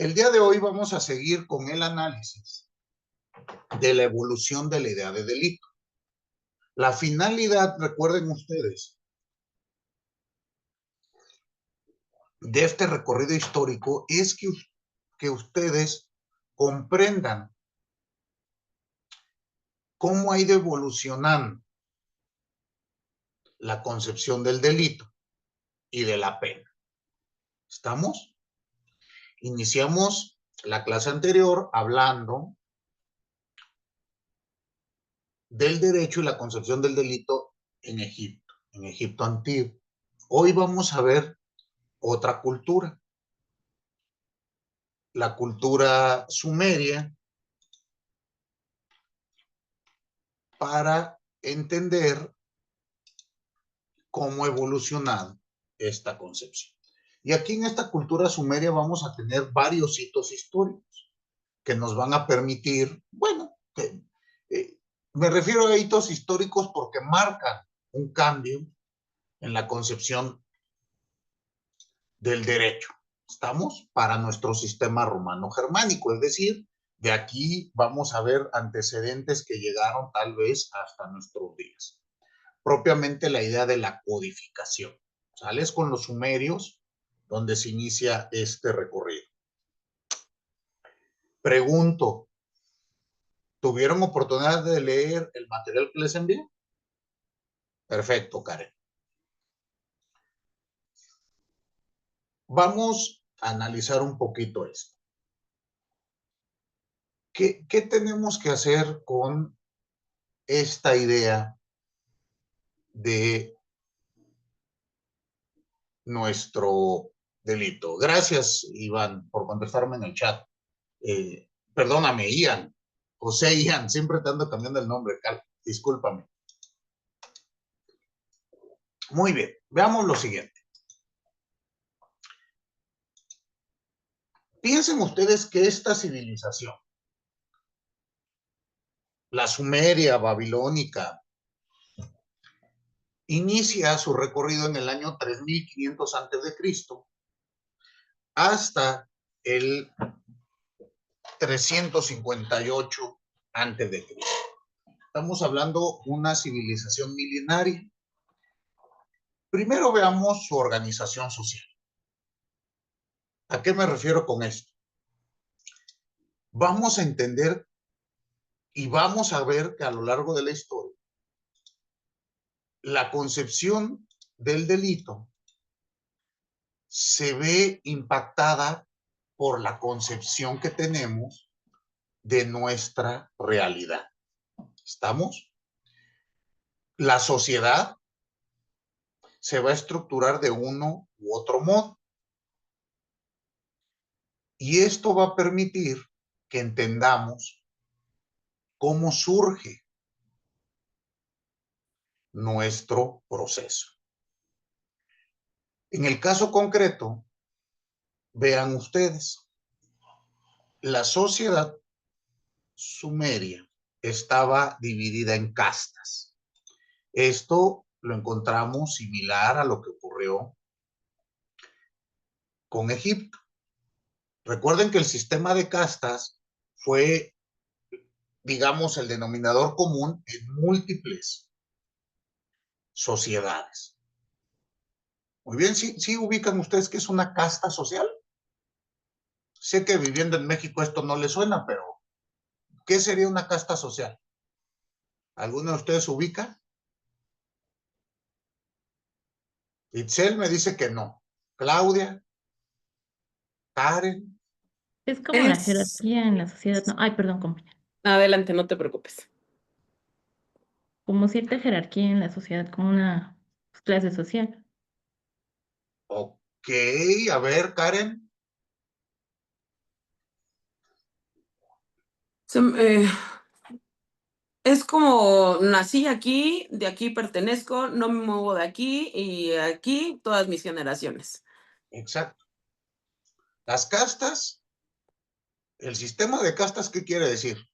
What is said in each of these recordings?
El día de hoy vamos a seguir con el análisis de la evolución de la idea de delito. La finalidad, recuerden ustedes, de este recorrido histórico es que ustedes comprendan cómo ha ido evolucionando la concepción del delito y de la pena. ¿Estamos? Iniciamos la clase anterior hablando del derecho y la concepción del delito en Egipto antiguo. Hoy vamos a ver otra cultura, la cultura sumeria, para entender cómo ha evolucionado esta concepción. Y aquí en esta cultura sumeria vamos a tener varios hitos históricos que nos van a permitir, bueno, me refiero a hitos históricos porque marcan un cambio en la concepción del derecho. ¿Estamos? Para nuestro sistema romano-germánico, es decir, de aquí vamos a ver antecedentes que llegaron tal vez hasta nuestros días. Propiamente la idea de la codificación. ¿Sales? Con los sumerios, donde se inicia este recorrido. Pregunto, ¿tuvieron oportunidad de leer el material que les envié? Perfecto, Karen. Vamos a analizar un poquito esto. ¿Qué tenemos que hacer con esta idea de nuestro delito? Gracias, Iván, por contestarme en el chat. Perdóname, Ian. José Ian, siempre te ando cambiando el nombre, discúlpame. Muy bien, veamos lo siguiente. Piensen ustedes que esta civilización, la sumeria, babilónica, inicia su recorrido en el año 3500 a.C. hasta el 358 a.C. Estamos hablando de una civilización milenaria. Primero veamos su organización social. ¿A qué me refiero con esto? Vamos a entender y vamos a ver que a lo largo de la historia, la concepción del delito se ve impactada por la concepción que tenemos de nuestra realidad. ¿Estamos? La sociedad se va a estructurar de uno u otro modo. Y esto va a permitir que entendamos cómo surge nuestro proceso. En el caso concreto, vean ustedes, la sociedad sumeria estaba dividida en castas. Esto lo encontramos similar a lo que ocurrió con Egipto. Recuerden que el sistema de castas fue, digamos, el denominador común en múltiples sociedades. Muy bien, ¿sí ubican ustedes qué es una casta social? Sé que viviendo en México esto no les suena, pero ¿qué sería una casta social? ¿Alguno de ustedes ubica? Itzel me dice que no. Claudia, Karen. Es como la Es... jerarquía en la sociedad, ¿no? Ay, perdón, compañera. Adelante, no te preocupes. Como cierta jerarquía en la sociedad, como una clase social. Ok, a ver, Karen. Es como nací aquí, de aquí pertenezco, no me muevo de aquí y aquí todas mis generaciones. Exacto. Las castas, el sistema de castas, ¿qué quiere decir?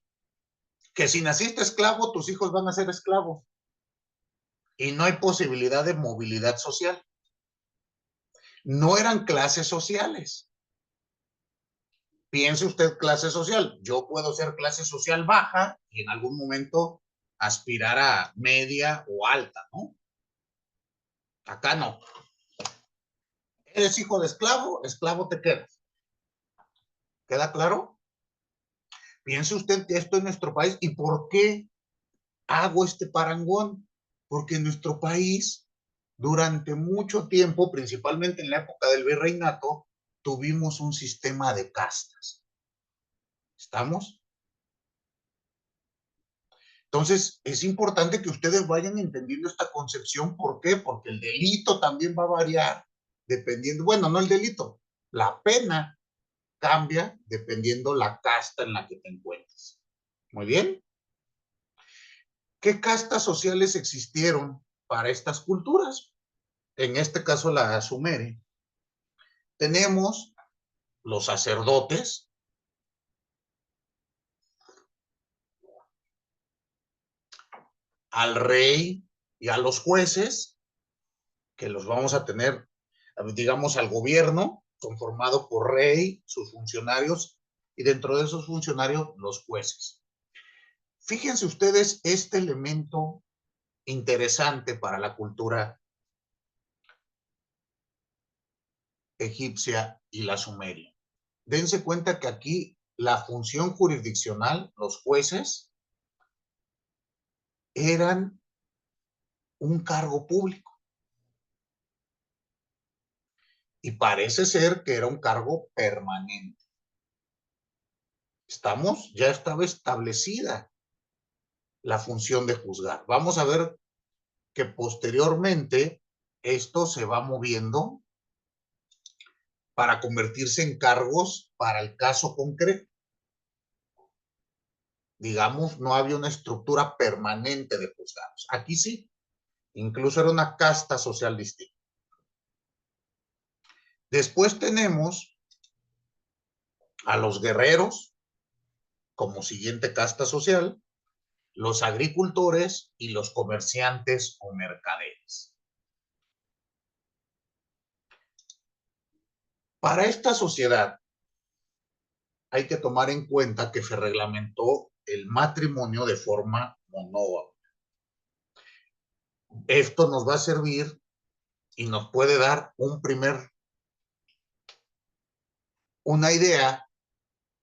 Que si naciste esclavo, tus hijos van a ser esclavos. Y no hay posibilidad de movilidad social. No eran clases sociales. Piense usted clase social. Yo puedo ser clase social baja y en algún momento aspirar a media o alta, ¿no? Acá no. Eres hijo de esclavo, esclavo te quedas. ¿Queda claro? Piense usted que esto en nuestro país. ¿Y por qué hago este parangón? Porque en nuestro país, durante mucho tiempo, principalmente en la época del virreinato, tuvimos un sistema de castas. ¿Estamos? Entonces, es importante que ustedes vayan entendiendo esta concepción. ¿Por qué? Porque el delito también va a variar dependiendo, bueno, no el delito, la pena cambia dependiendo la casta en la que te encuentres. Muy bien. ¿Qué castas sociales existieron para estas culturas? En este caso, la sumeria. Tenemos los sacerdotes, al rey y a los jueces, que los vamos a tener, digamos, al gobierno, conformado por rey, sus funcionarios, y dentro de esos funcionarios, los jueces. Fíjense ustedes este elemento interesante para la cultura egipcia y la sumeria. Dense cuenta que aquí la función jurisdiccional, los jueces, eran un cargo público. Y parece ser que era un cargo permanente. ¿Estamos? Ya estaba establecida la función de juzgar. Vamos a ver que posteriormente esto se va moviendo para convertirse en cargos para el caso concreto. Digamos, no había una estructura permanente de juzgados. Aquí sí, incluso era una casta social distinta. Después tenemos a los guerreros como siguiente casta social, los agricultores y los comerciantes o mercaderes. Para esta sociedad hay que tomar en cuenta que se reglamentó el matrimonio de forma monógama. Esto nos va a servir y nos puede dar una idea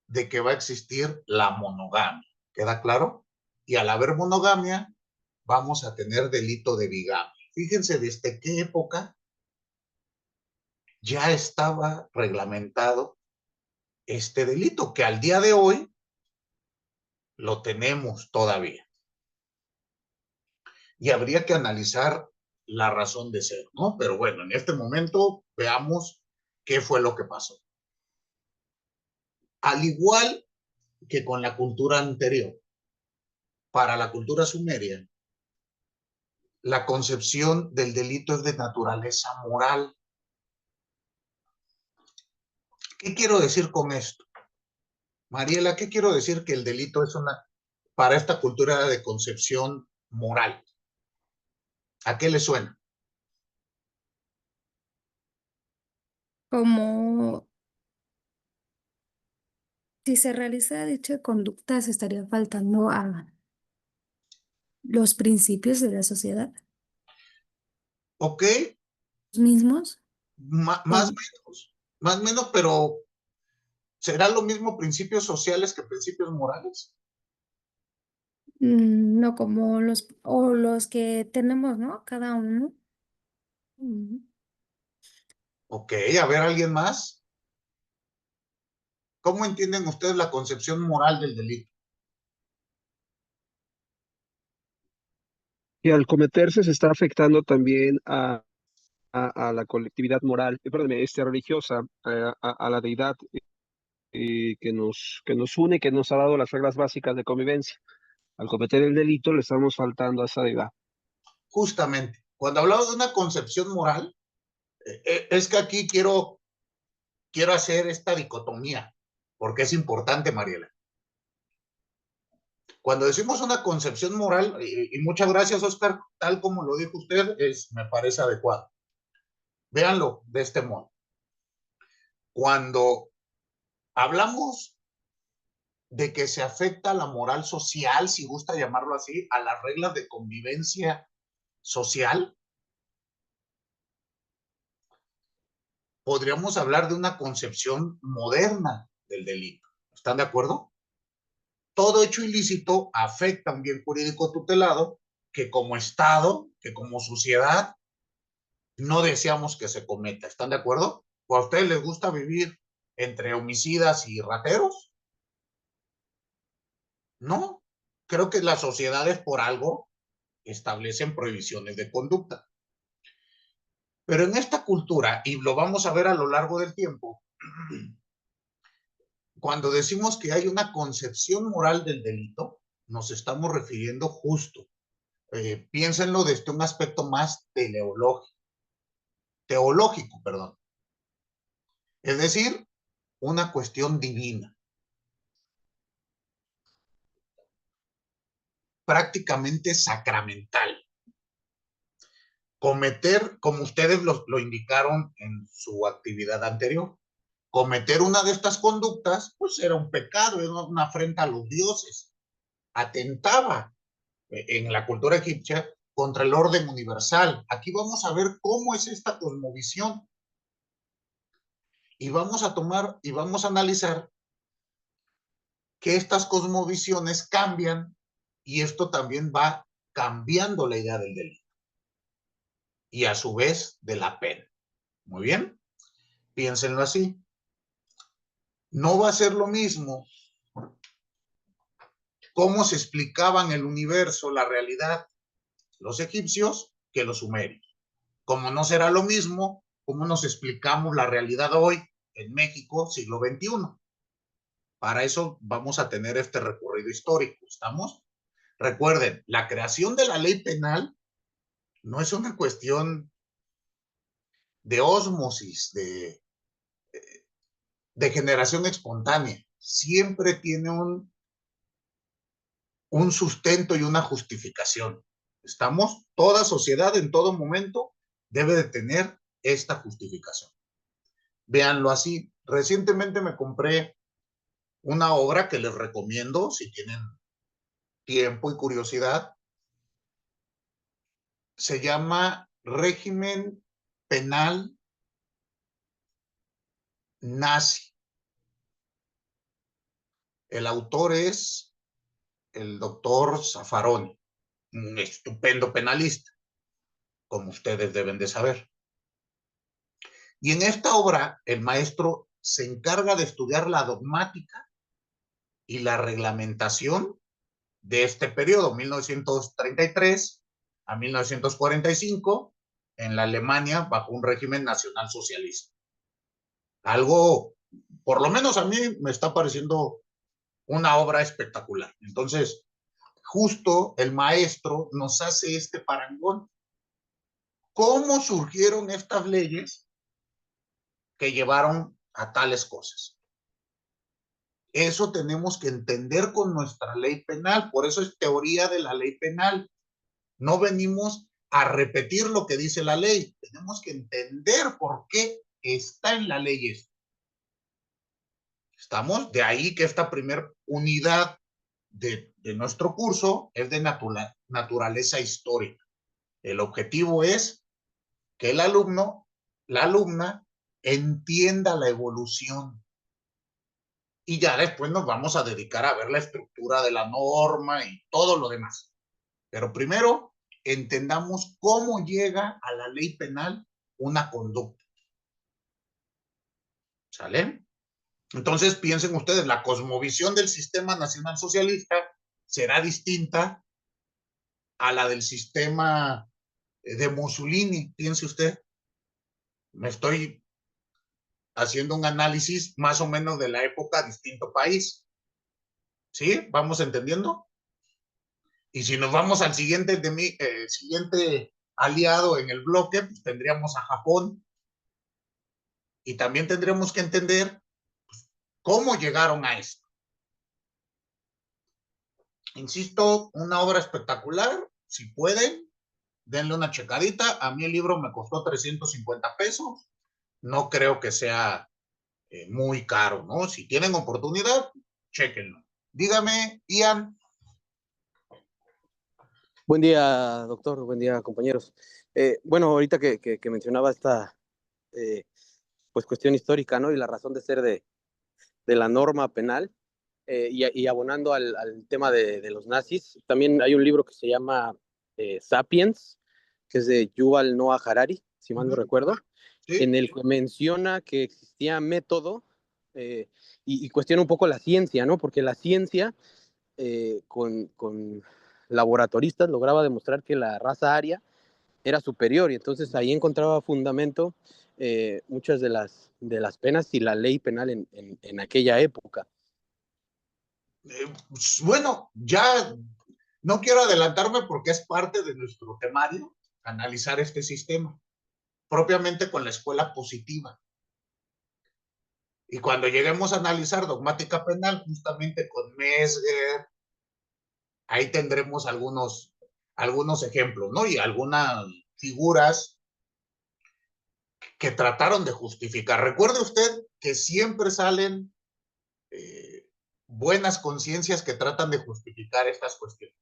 de que va a existir la monogamia. ¿Queda claro? Y al haber monogamia, vamos a tener delito de bigamia. Fíjense desde qué época ya estaba reglamentado este delito, que al día de hoy lo tenemos todavía. Y habría que analizar la razón de ser, ¿no? Pero bueno, en este momento veamos qué fue lo que pasó. Al igual que con la cultura anterior, para la cultura sumeria, la concepción del delito es de naturaleza moral. ¿Qué quiero decir con esto? Mariela, ¿qué quiero decir que el delito es para esta cultura de concepción moral? ¿A qué le suena? Como si se realiza dicha conducta, se estaría faltando a los principios de la sociedad Ok, mismos. más o menos, pero ¿será lo mismo principios sociales que principios morales? No como los que tenemos, ¿no? Cada uno. Mm, Ok, a ver, ¿alguien más? ¿Cómo entienden ustedes la concepción moral del delito? Y al cometerse se está afectando también a la colectividad moral, perdóname, religiosa, a la deidad que nos une, que nos ha dado las reglas básicas de convivencia. Al cometer el delito le estamos faltando a esa deidad. Justamente, cuando hablamos de una concepción moral, es que aquí quiero hacer esta dicotomía, porque es importante, Mariela. Cuando decimos una concepción moral, y muchas gracias, Oscar, tal como lo dijo usted, me parece adecuado. Véanlo de este modo. Cuando Hablamos de que se afecta la moral social, si gusta llamarlo así, a las reglas de convivencia social. Podríamos hablar de una concepción moderna del delito. ¿Están de acuerdo? Todo hecho ilícito afecta a un bien jurídico tutelado que como Estado, que como sociedad, no deseamos que se cometa. ¿Están de acuerdo? ¿O a ustedes les gusta vivir entre homicidas y rateros? No. Creo que las sociedades por algo establecen prohibiciones de conducta. Pero en esta cultura, y lo vamos a ver a lo largo del tiempo, cuando decimos que hay una concepción moral del delito, nos estamos refiriendo justo. Piénsenlo desde un aspecto más teológico, perdón. Es decir, una cuestión divina. Prácticamente sacramental. Cometer, como ustedes lo indicaron en su actividad anterior, cometer una de estas conductas, pues era un pecado, era una afrenta a los dioses. Atentaba en la cultura egipcia contra el orden universal. Aquí vamos a ver cómo es esta cosmovisión. Y vamos a tomar y vamos a analizar que estas cosmovisiones cambian y esto también va cambiando la idea del delito. Y a su vez de la pena. Muy bien, piénsenlo así. No va a ser lo mismo cómo se explicaban el universo, la realidad, los egipcios que los sumerios. Como no será lo mismo cómo nos explicamos la realidad hoy en México, siglo XXI. Para eso vamos a tener este recorrido histórico, ¿estamos? Recuerden, la creación de la ley penal no es una cuestión de ósmosis, de generación espontánea. Siempre tiene un sustento y una justificación. ¿Estamos? Toda sociedad en todo momento debe de tener esta justificación. Véanlo así. Recientemente me compré una obra que les recomiendo si tienen tiempo y curiosidad. Se llama Régimen Penal Nazi. El autor es el doctor Zaffaroni, un estupendo penalista, como ustedes deben de saber. Y en esta obra, el maestro se encarga de estudiar la dogmática y la reglamentación de este periodo, 1933 a 1945, en la Alemania bajo un régimen nacional socialista. Algo, por lo menos a mí, me está pareciendo una obra espectacular. Entonces, justo el maestro nos hace este parangón. ¿Cómo surgieron estas leyes que llevaron a tales cosas? Eso tenemos que entender con nuestra ley penal, por eso es teoría de la ley penal. No venimos a repetir lo que dice la ley, tenemos que entender por qué está en la ley esto. ¿Estamos? De ahí que esta primera unidad de nuestro curso es de naturaleza histórica. El objetivo es que el alumno, la alumna, entienda la evolución. Y ya después nos vamos a dedicar a ver la estructura de la norma y todo lo demás. Pero primero, entendamos cómo llega a la ley penal una conducta. ¿Sale? Entonces piensen ustedes, la cosmovisión del sistema nacional socialista será distinta a la del sistema de Mussolini. Piense usted, me estoy haciendo un análisis más o menos de la época distinto país. ¿Sí? ¿Vamos entendiendo? Y si nos vamos al siguiente aliado en el bloque, pues tendríamos a Japón. Y también tendríamos que entender pues, cómo llegaron a esto. Insisto, una obra espectacular. Si pueden, denle una checadita. A mí el libro me costó 350 pesos. No creo que sea muy caro, ¿no? Si tienen oportunidad, chéquenlo. Dígame, Ian. Buen día, doctor. Buen día, compañeros. Bueno, ahorita que mencionaba esta pues cuestión histórica, ¿no? Y la razón de ser de la norma penal, y abonando al tema de los nazis, también hay un libro que se llama Sapiens, que es de Yuval Noah Harari, si mal no recuerdo, ¿Sí? en el que menciona que existía método y cuestiona un poco la ciencia, ¿no? Porque la ciencia con laboratoristas lograba demostrar que la raza aria era superior, y entonces ahí encontraba fundamento muchas de las penas y la ley penal en aquella época. Bueno, ya no quiero adelantarme porque es parte de nuestro temario analizar este sistema, propiamente con la escuela positiva. Y cuando lleguemos a analizar dogmática penal, justamente con Mesger, ahí tendremos algunos ejemplos, ¿no? Y algunas figuras que trataron de justificar. Recuerde usted que siempre salen buenas conciencias que tratan de justificar estas cuestiones.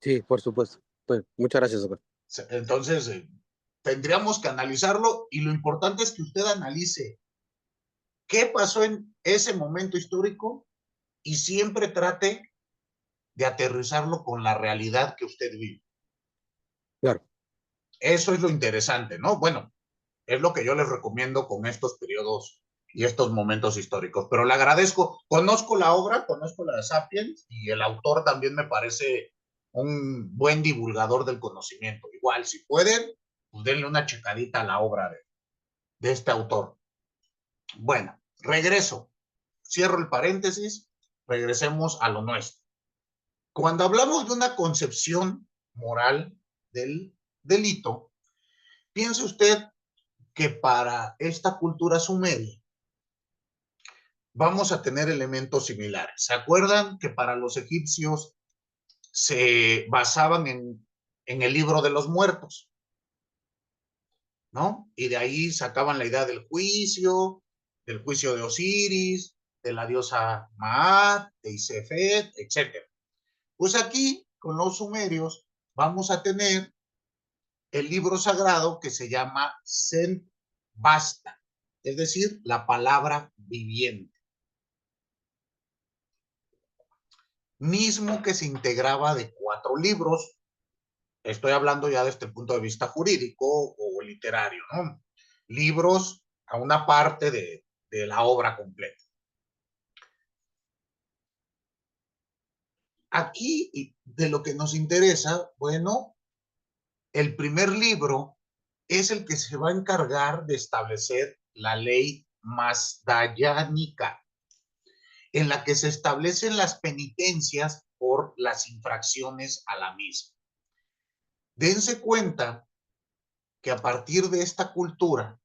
Sí, por supuesto. Pues, muchas gracias, doctor. Entonces, tendríamos que analizarlo, y lo importante es que usted analice qué pasó en ese momento histórico y siempre trate de aterrizarlo con la realidad que usted vive. Claro. Eso es lo interesante, ¿no? Bueno, es lo que yo les recomiendo con estos periodos y estos momentos históricos. Pero le agradezco. Conozco la obra, conozco la de Sapiens, y el autor también me parece un buen divulgador del conocimiento. Igual, si pueden, pues denle una checadita a la obra de este autor. Bueno, regreso. Cierro el paréntesis, regresemos a lo nuestro. Cuando hablamos de una concepción moral del delito, piense usted que para esta cultura sumeria vamos a tener elementos similares. ¿Se acuerdan que para los egipcios se basaban en el libro de los muertos? ¿No? Y de ahí sacaban la idea del juicio de Osiris, de la diosa Maat, de Isefet, etc. Pues aquí, con los sumerios, vamos a tener el libro sagrado que se llama Sent Basta, es decir, la palabra viviente. Mismo que se integraba de 4 libros. Estoy hablando ya desde el punto de vista jurídico o literario, ¿no? Libros a una parte de la obra completa. Aquí, de lo que nos interesa, bueno, el primer libro es el que se va a encargar de establecer la ley masdayánica, en la que se establecen las penitencias por las infracciones a la misma. Dense cuenta que a partir de esta cultura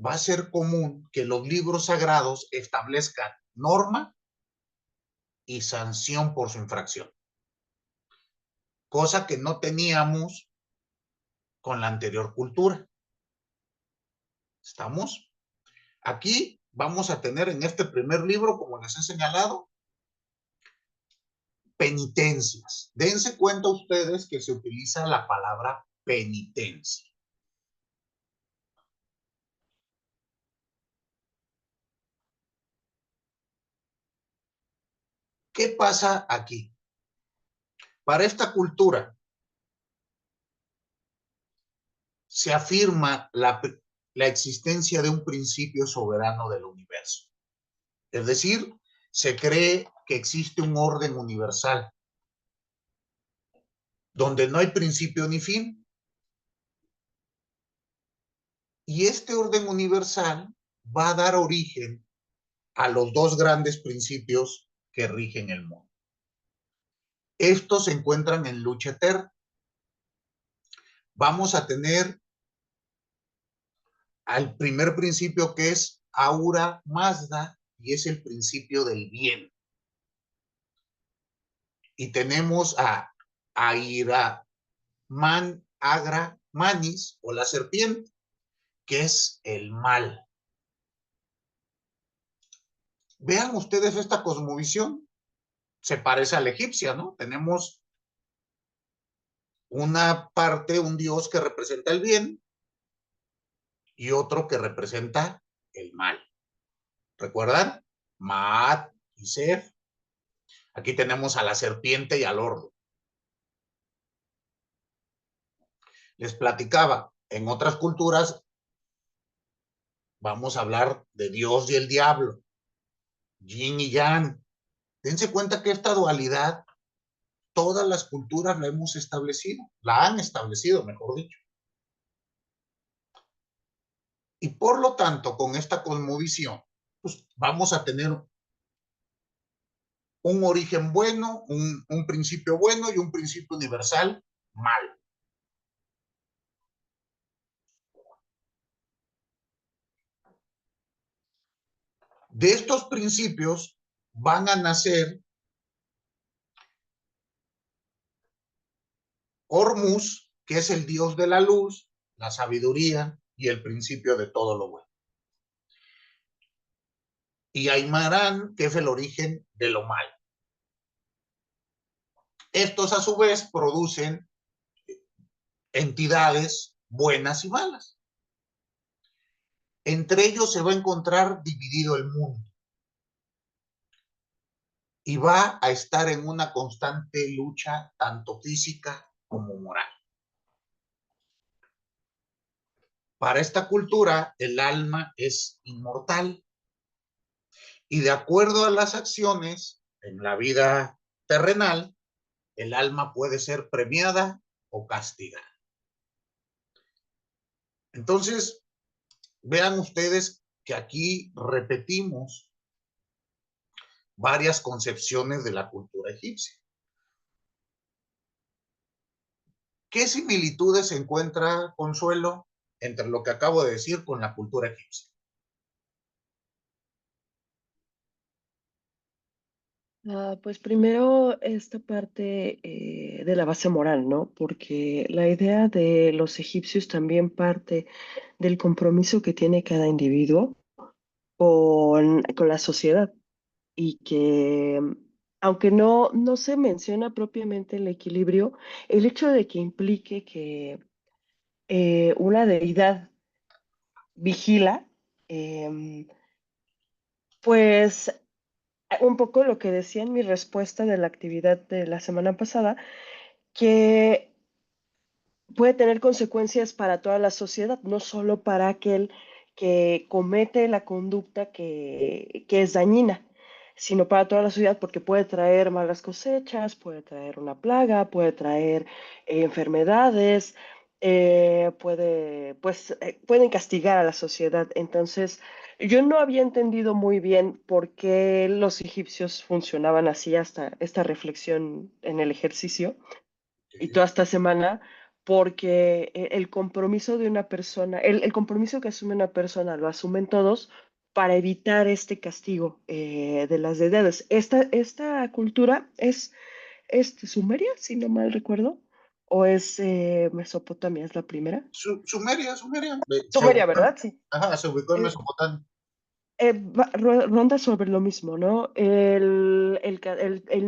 va a ser común que los libros sagrados establezcan norma y sanción por su infracción, cosa que no teníamos con la anterior cultura. ¿Estamos? Aquí vamos a tener en este primer libro, como les he señalado, penitencias. Dense cuenta ustedes que se utiliza la palabra penitencia. ¿Qué pasa aquí? Para esta cultura se afirma la existencia de un principio soberano del universo. Es decir, se cree que existe un orden universal donde no hay principio ni fin. Y este orden universal va a dar origen a los 2 grandes principios que rigen el mundo. Estos se encuentran en lucha eterna. Vamos a tener al primer principio, que es Ahura Mazda, y es el principio del bien. Y tenemos a Aira Agra Manis, o la serpiente, que es el mal. Vean ustedes esta cosmovisión. Se parece a la egipcia, ¿no? Tenemos una parte, un dios que representa el bien y otro que representa el mal. ¿Recuerdan? Maat y Sef. Aquí tenemos a la serpiente y al ordo. Les platicaba, en otras culturas vamos a hablar de Dios y el diablo, yin y yang. Dense cuenta que esta dualidad, todas las culturas la hemos establecido, la han establecido, mejor dicho. Y por lo tanto, con esta cosmovisión, pues vamos a tener un origen bueno, un principio bueno y un principio universal malo. De estos principios van a nacer Hormuz, que es el dios de la luz, la sabiduría y el principio de todo lo bueno. Y Aymarán, que es el origen de lo malo. Estos a su vez producen entidades buenas y malas. Entre ellos se va a encontrar dividido el mundo. Y va a estar en una constante lucha, tanto física como moral. Para esta cultura, el alma es inmortal. Y de acuerdo a las acciones en la vida terrenal, el alma puede ser premiada o castigada. Entonces, vean ustedes que aquí repetimos varias concepciones de la cultura egipcia. ¿Qué similitudes se encuentra, Consuelo, entre lo que acabo de decir con la cultura egipcia? Pues primero esta parte de la base moral, ¿no? Porque la idea de los egipcios también parte del compromiso que tiene cada individuo con la sociedad y que aunque no se menciona propiamente el equilibrio, el hecho de que implique que una deidad vigila, em, pues un poco lo que decía en mi respuesta de la actividad de la semana pasada, que puede tener consecuencias para toda la sociedad, no solo para aquel que comete la conducta que es dañina, sino para toda la sociedad porque puede traer malas cosechas, puede traer una plaga, puede traer enfermedades, pueden castigar a la sociedad. Entonces, yo no había entendido muy bien por qué los egipcios funcionaban así hasta esta reflexión en el ejercicio y toda esta semana, porque el compromiso de una persona, el compromiso que asume una persona lo asumen todos para evitar este castigo de las deidades. Esta cultura es de Sumeria, si no mal recuerdo, o es Mesopotamia, es la primera. Sumeria. Sumeria, ¿verdad? Sí. Ajá, se ubicó en Eh, Mesopotamia. Ronda sobre lo mismo, ¿no? El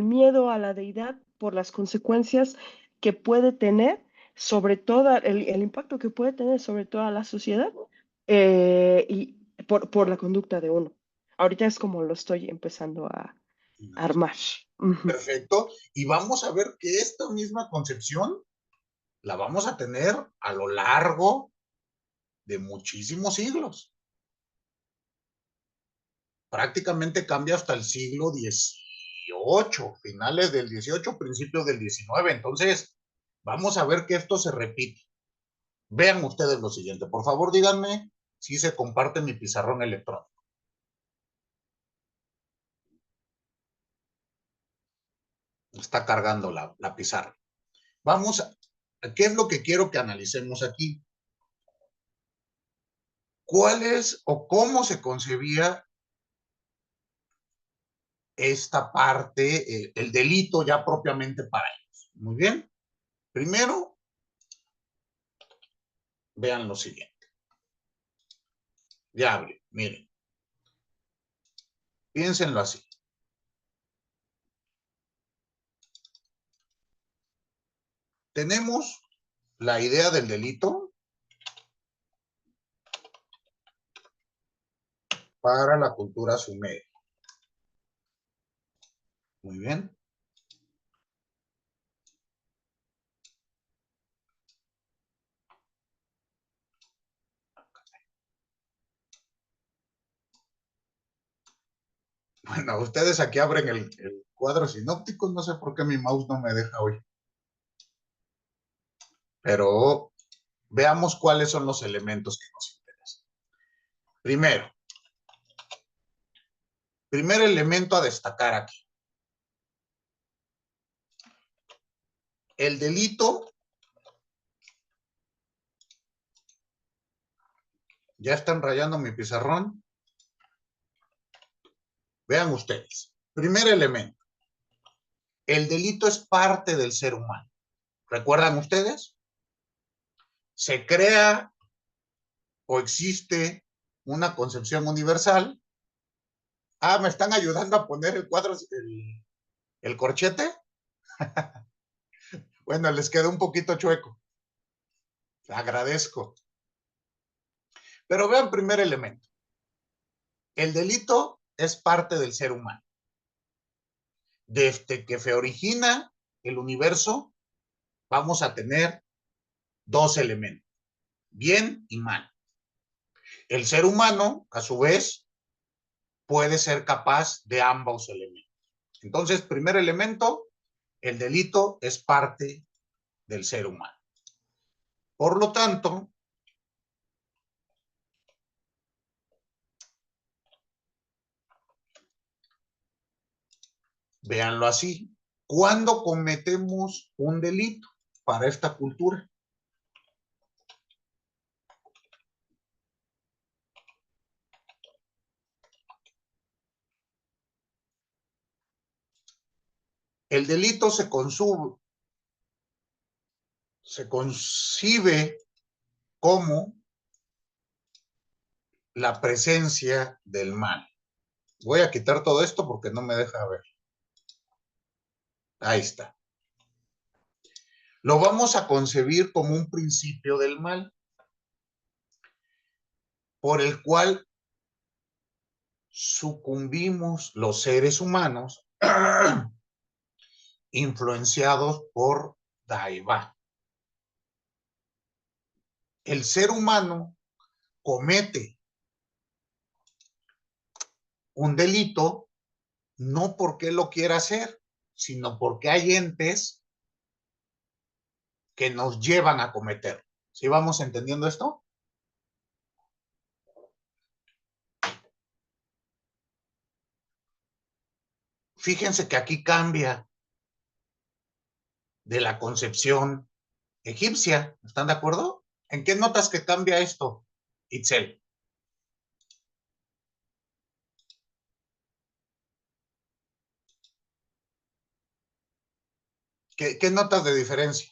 miedo a la deidad por las consecuencias que puede tener sobre todo el impacto que puede tener sobre toda la sociedad y por la conducta de uno. Ahorita es como lo estoy empezando a armar. Ujú. Perfecto. Y vamos a ver que esta misma concepción la vamos a tener a lo largo de muchísimos siglos. Prácticamente cambia hasta el siglo XVIII, finales del XVIII, principios del XIX. Entonces, vamos a ver que esto se repite. Vean ustedes lo siguiente. Por favor, díganme si se comparte mi pizarrón electrónico. Está cargando la pizarra. Vamos a, ¿qué es lo que quiero que analicemos aquí? ¿Cuál es o cómo se concebía esta parte, el delito ya propiamente para ellos? Muy bien. Primero, vean lo siguiente. Ya abre, miren. Piénsenlo así. Tenemos la idea del delito para la cultura sumeria. Muy bien. Bueno, ustedes aquí abren el cuadro sinóptico, no sé por qué mi mouse no me deja hoy. Pero veamos cuáles son los elementos que nos interesan. Primero, primer elemento a destacar aquí. El delito, ya están rayando mi pizarrón. Vean ustedes. Primer elemento. El delito es parte del ser humano. ¿Recuerdan ustedes? Se crea o existe una concepción universal. Ah, ¿me están ayudando a poner el cuadro, el corchete? Bueno, les quedó un poquito chueco. Agradezco. Pero vean primer elemento. El delito es parte del ser humano. Desde que se origina el universo, vamos a tener dos elementos, bien y mal. El ser humano, a su vez, puede ser capaz de ambos elementos. Entonces, primer elemento, el delito es parte del ser humano. Por lo tanto, véanlo así. ¿Cuándo cometemos un delito para esta cultura? El delito se concibe como la presencia del mal. Voy a quitar todo esto porque no me deja ver. Ahí está. Lo vamos a concebir como un principio del mal, por el cual sucumbimos los seres humanos influenciados por Daiba. El ser humano comete un delito no porque lo quiera hacer, sino porque hay entes que nos llevan a cometer. ¿Sí vamos entendiendo esto? Fíjense que aquí cambia de la concepción egipcia. ¿Están de acuerdo? ¿En qué notas que cambia esto, Itzel? ¿Qué notas de diferencia?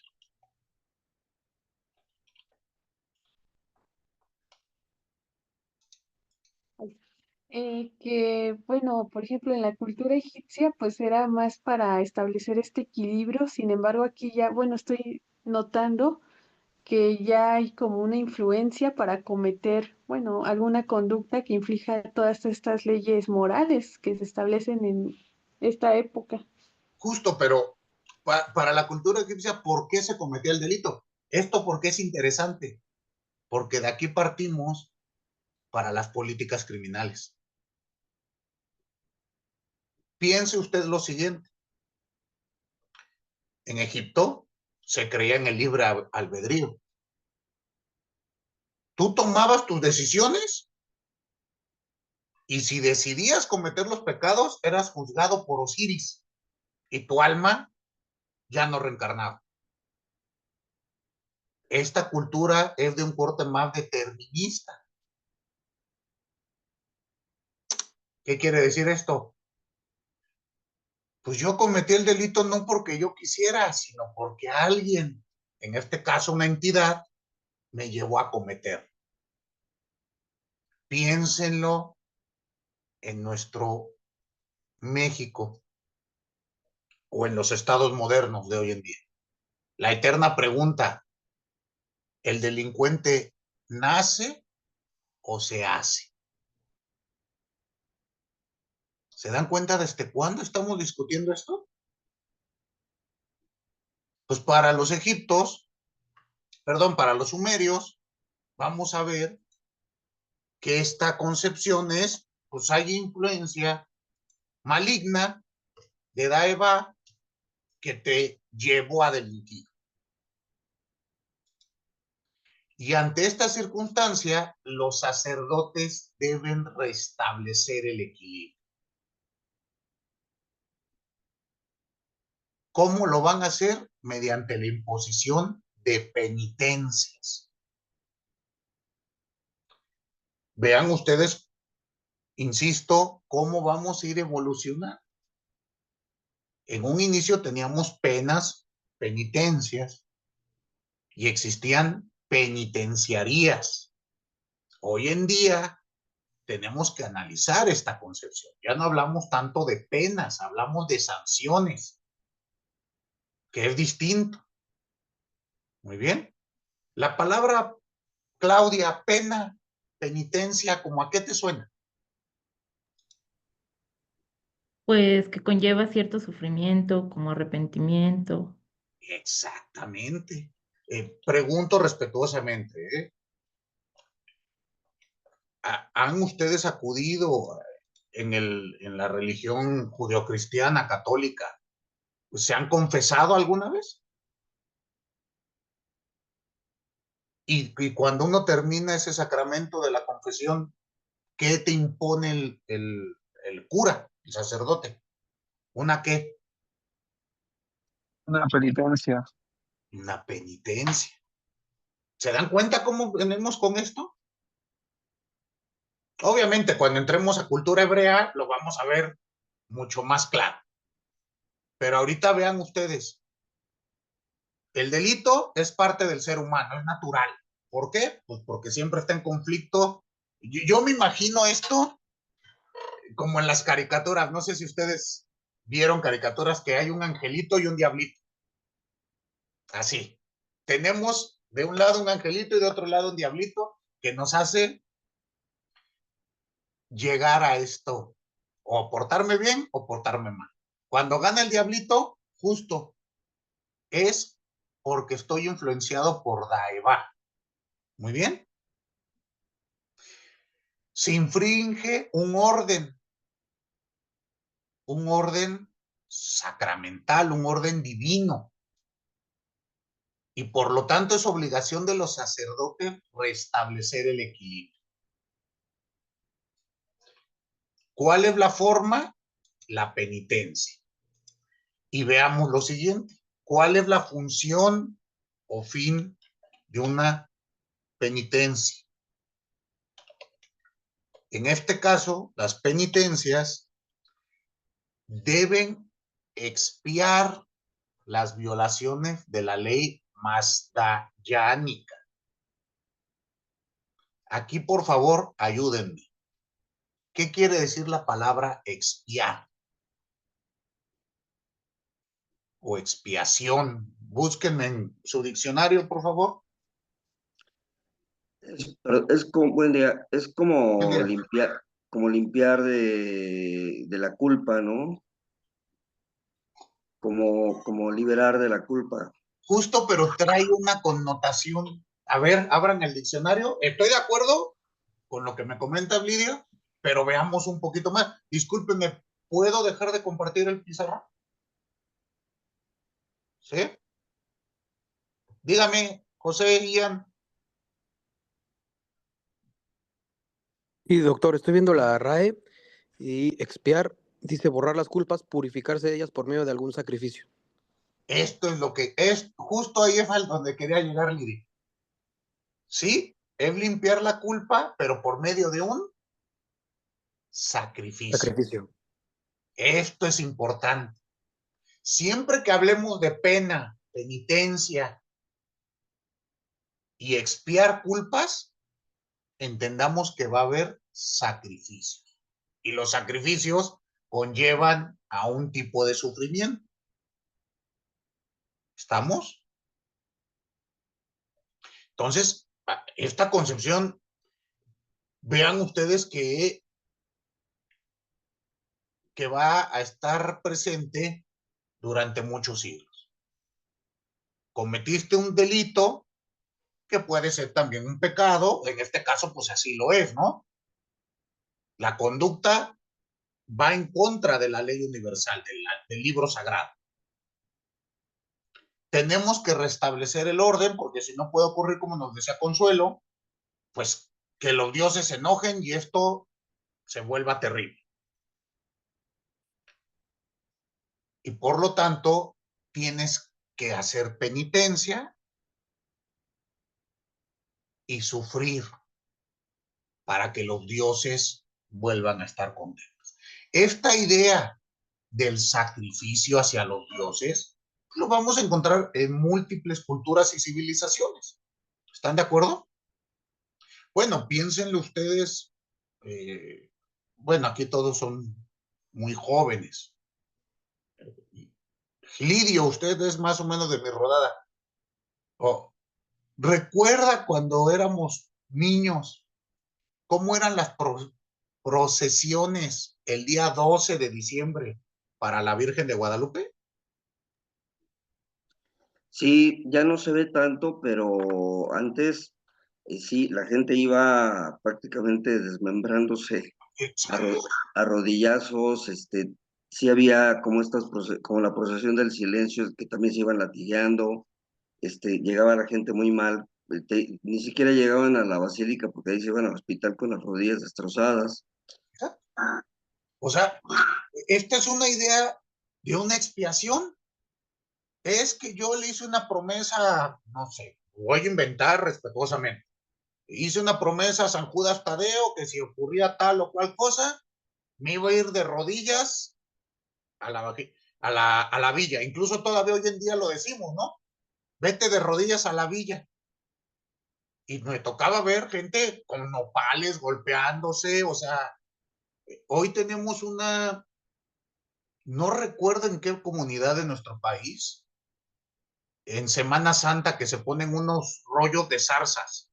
Que, bueno, por ejemplo, en la cultura egipcia, pues era más para establecer este equilibrio. Sin embargo, aquí ya, bueno, estoy notando que ya hay como una influencia para cometer, bueno, alguna conducta que inflija todas estas leyes morales que se establecen en esta época. Justo, pero para la cultura egipcia, ¿por qué se cometió el delito? Esto porque es interesante, porque de aquí partimos para las políticas criminales. Piense usted lo siguiente. En Egipto se creía en el libre albedrío. Tú tomabas tus decisiones y si decidías cometer los pecados, eras juzgado por Osiris y tu alma ya no reencarnaba. Esta cultura es de un corte más determinista. ¿Qué quiere decir esto? Pues yo cometí el delito no porque yo quisiera, sino porque alguien, en este caso una entidad, me llevó a cometer. Piénsenlo en nuestro México o en los estados modernos de hoy en día. La eterna pregunta, ¿el delincuente nace o se hace? ¿Se dan cuenta desde cuándo estamos discutiendo esto? Pues para los para los sumerios, vamos a ver que esta concepción es, pues hay influencia maligna de Daeva que te llevó a delinquir. Y ante esta circunstancia, los sacerdotes deben restablecer el equilibrio. ¿Cómo lo van a hacer? Mediante la imposición de penitencias. Vean ustedes, insisto, cómo vamos a ir evolucionando. En un inicio teníamos penas, penitencias, y existían penitenciarías. Hoy en día tenemos que analizar esta concepción. Ya no hablamos tanto de penas, hablamos de sanciones, que es distinto. Muy bien. La palabra, Claudia, pena, penitencia, ¿cómo a qué te suena? Pues que conlleva cierto sufrimiento, como arrepentimiento. Exactamente. Pregunto respetuosamente, ¿han ustedes acudido en la religión judeocristiana católica? ¿Se han confesado alguna vez? Y cuando uno termina ese sacramento de la confesión, ¿qué te impone el cura, el sacerdote? ¿Una qué? Una penitencia. Una penitencia. ¿Se dan cuenta cómo venimos con esto? Obviamente, cuando entremos a cultura hebrea, lo vamos a ver mucho más claro. Pero ahorita vean ustedes, el delito es parte del ser humano, es natural. ¿Por qué? Pues porque siempre está en conflicto. Yo me imagino esto como en las caricaturas. No sé si ustedes vieron caricaturas que hay un angelito y un diablito. Así. Tenemos de un lado un angelito y de otro lado un diablito que nos hace llegar a esto, o portarme bien o portarme mal. Cuando gana el diablito, justo es porque estoy influenciado por Daeva. Muy bien. Se infringe un orden sacramental, un orden divino. Y por lo tanto es obligación de los sacerdotes restablecer el equilibrio. ¿Cuál es la forma? La penitencia. Y veamos lo siguiente. ¿Cuál es la función o fin de una penitencia? En este caso, las penitencias deben expiar las violaciones de la ley masdayánica. Aquí, por favor, ayúdenme. ¿Qué quiere decir la palabra expiar? O expiación. Búsquenme en su diccionario, por favor. Es como, buen día, es como limpiar de la culpa, ¿no? Como liberar de la culpa. Justo, pero trae una connotación. A ver, abran el diccionario. Estoy de acuerdo con lo que me comenta Lidia, pero veamos un poquito más. Discúlpenme, ¿puedo dejar de compartir el pizarrón? ¿Sí? Dígame, José, Ian. Y doctor, estoy viendo la RAE y expiar dice borrar las culpas, purificarse de ellas por medio de algún sacrificio. Esto es lo que es, justo ahí es donde quería llegar, Lidia. Sí, es limpiar la culpa, pero por medio de un sacrificio. Sacrificio. Esto es importante. Siempre que hablemos de pena, penitencia y expiar culpas, entendamos que va a haber sacrificios. Y los sacrificios conllevan a un tipo de sufrimiento. ¿Estamos? Entonces, esta concepción, vean ustedes que va a estar presente durante muchos siglos. Cometiste un delito que puede ser también un pecado, en este caso pues así lo es, ¿no? La conducta va en contra de la ley universal, del libro sagrado. Tenemos que restablecer el orden, porque si no puede ocurrir, como nos decía Consuelo, pues que los dioses se enojen y esto se vuelva terrible. Y por lo tanto, tienes que hacer penitencia y sufrir para que los dioses vuelvan a estar contentos. Esta idea del sacrificio hacia los dioses lo vamos a encontrar en múltiples culturas y civilizaciones. ¿Están de acuerdo? Bueno, piénsenlo ustedes. Bueno, aquí todos son muy jóvenes. Lidio, usted es más o menos de mi rodada. Oh, ¿recuerda cuando éramos niños cómo eran las procesiones el día 12 de diciembre para la Virgen de Guadalupe? Sí, ya no se ve tanto, pero antes sí, la gente iba prácticamente desmembrándose a rodillazos, sí había como como la procesión del silencio, que también se iban latigando, llegaba la gente muy mal, ni siquiera llegaban a la basílica porque ahí se iban al hospital con las rodillas destrozadas. O sea, esta es una idea de una expiación. Es que yo le hice una promesa, no sé, voy a inventar respetuosamente. Hice una promesa a San Judas Tadeo que si ocurría tal o cual cosa, me iba a ir de rodillas a la villa. Incluso todavía hoy en día lo decimos, ¿no? Vete de rodillas a la villa. Y me tocaba ver gente con nopales golpeándose, o sea, hoy tenemos no recuerdo en qué comunidad de nuestro país, en Semana Santa, que se ponen unos rollos de zarzas.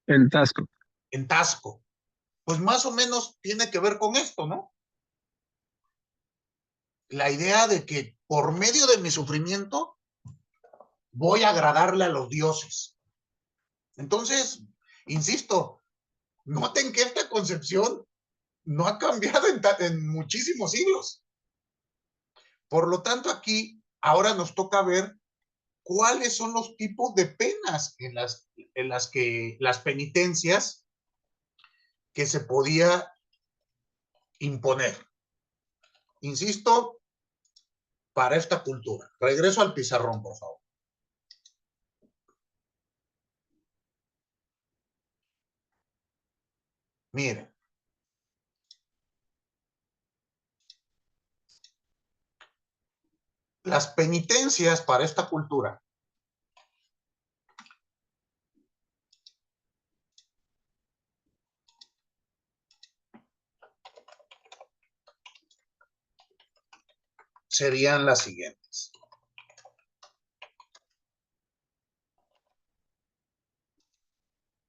En Tasco. En Tasco. Pues más o menos tiene que ver con esto, ¿no? La idea de que por medio de mi sufrimiento voy a agradarle a los dioses. Entonces, insisto, noten que esta concepción no ha cambiado en muchísimos siglos. Por lo tanto, aquí ahora nos toca ver cuáles son los tipos de penas en las que las penitencias que se podía imponer. Insisto, para esta cultura. Regreso al pizarrón, por favor. Miren. Las penitencias para esta cultura serían las siguientes.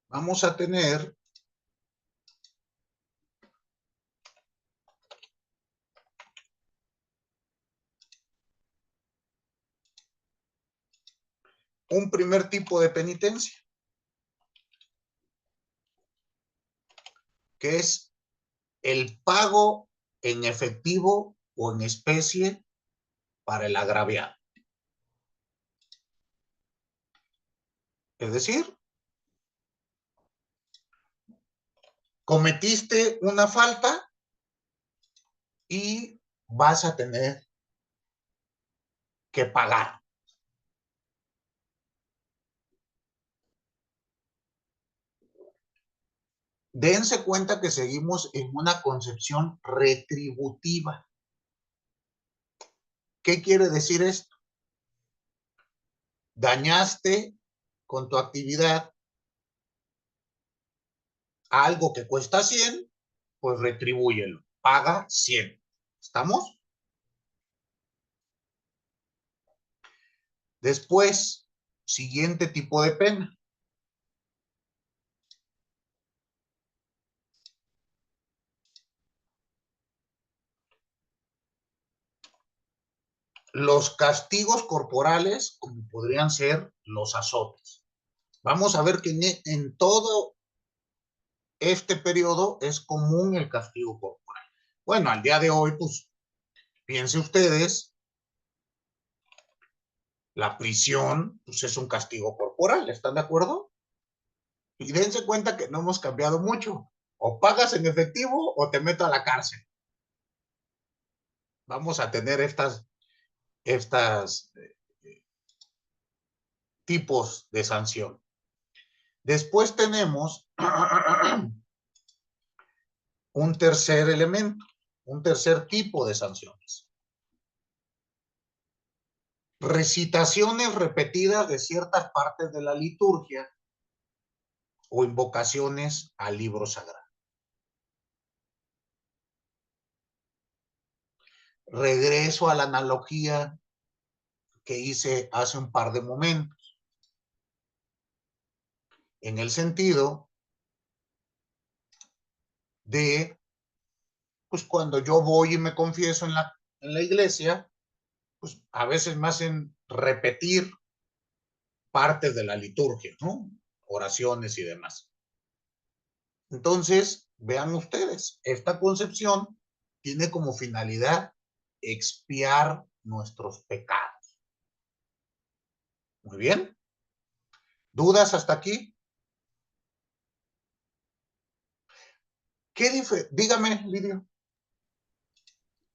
Vamos a tener un primer tipo de penitencia, que es el pago en efectivo o en especie para el agraviado. Es decir, cometiste una falta y vas a tener que pagar. Dense cuenta que seguimos en una concepción retributiva. ¿Qué quiere decir esto? Dañaste con tu actividad algo que cuesta 100, pues retribúyelo, paga 100. ¿Estamos? Después, siguiente tipo de pena. Los castigos corporales, como podrían ser los azotes. Vamos a ver que en todo este periodo es común el castigo corporal. Bueno, al día de hoy, pues, piensen ustedes, la prisión, pues, es un castigo corporal, ¿están de acuerdo? Y dense cuenta que no hemos cambiado mucho. O pagas en efectivo o te meto a la cárcel. Vamos a tener estas tipos de sanción. Después tenemos un tercer elemento, un tercer tipo de sanciones. Recitaciones repetidas de ciertas partes de la liturgia o invocaciones al libro sagrado. Regreso a la analogía que hice hace un par de momentos, en el sentido de, pues cuando yo voy y me confieso en la iglesia, pues a veces me hacen repetir partes de la liturgia, ¿no? Oraciones y demás. Entonces, vean ustedes, esta concepción tiene como finalidad expiar nuestros pecados. Muy bien. ¿Dudas hasta aquí? Dígame, Lidio.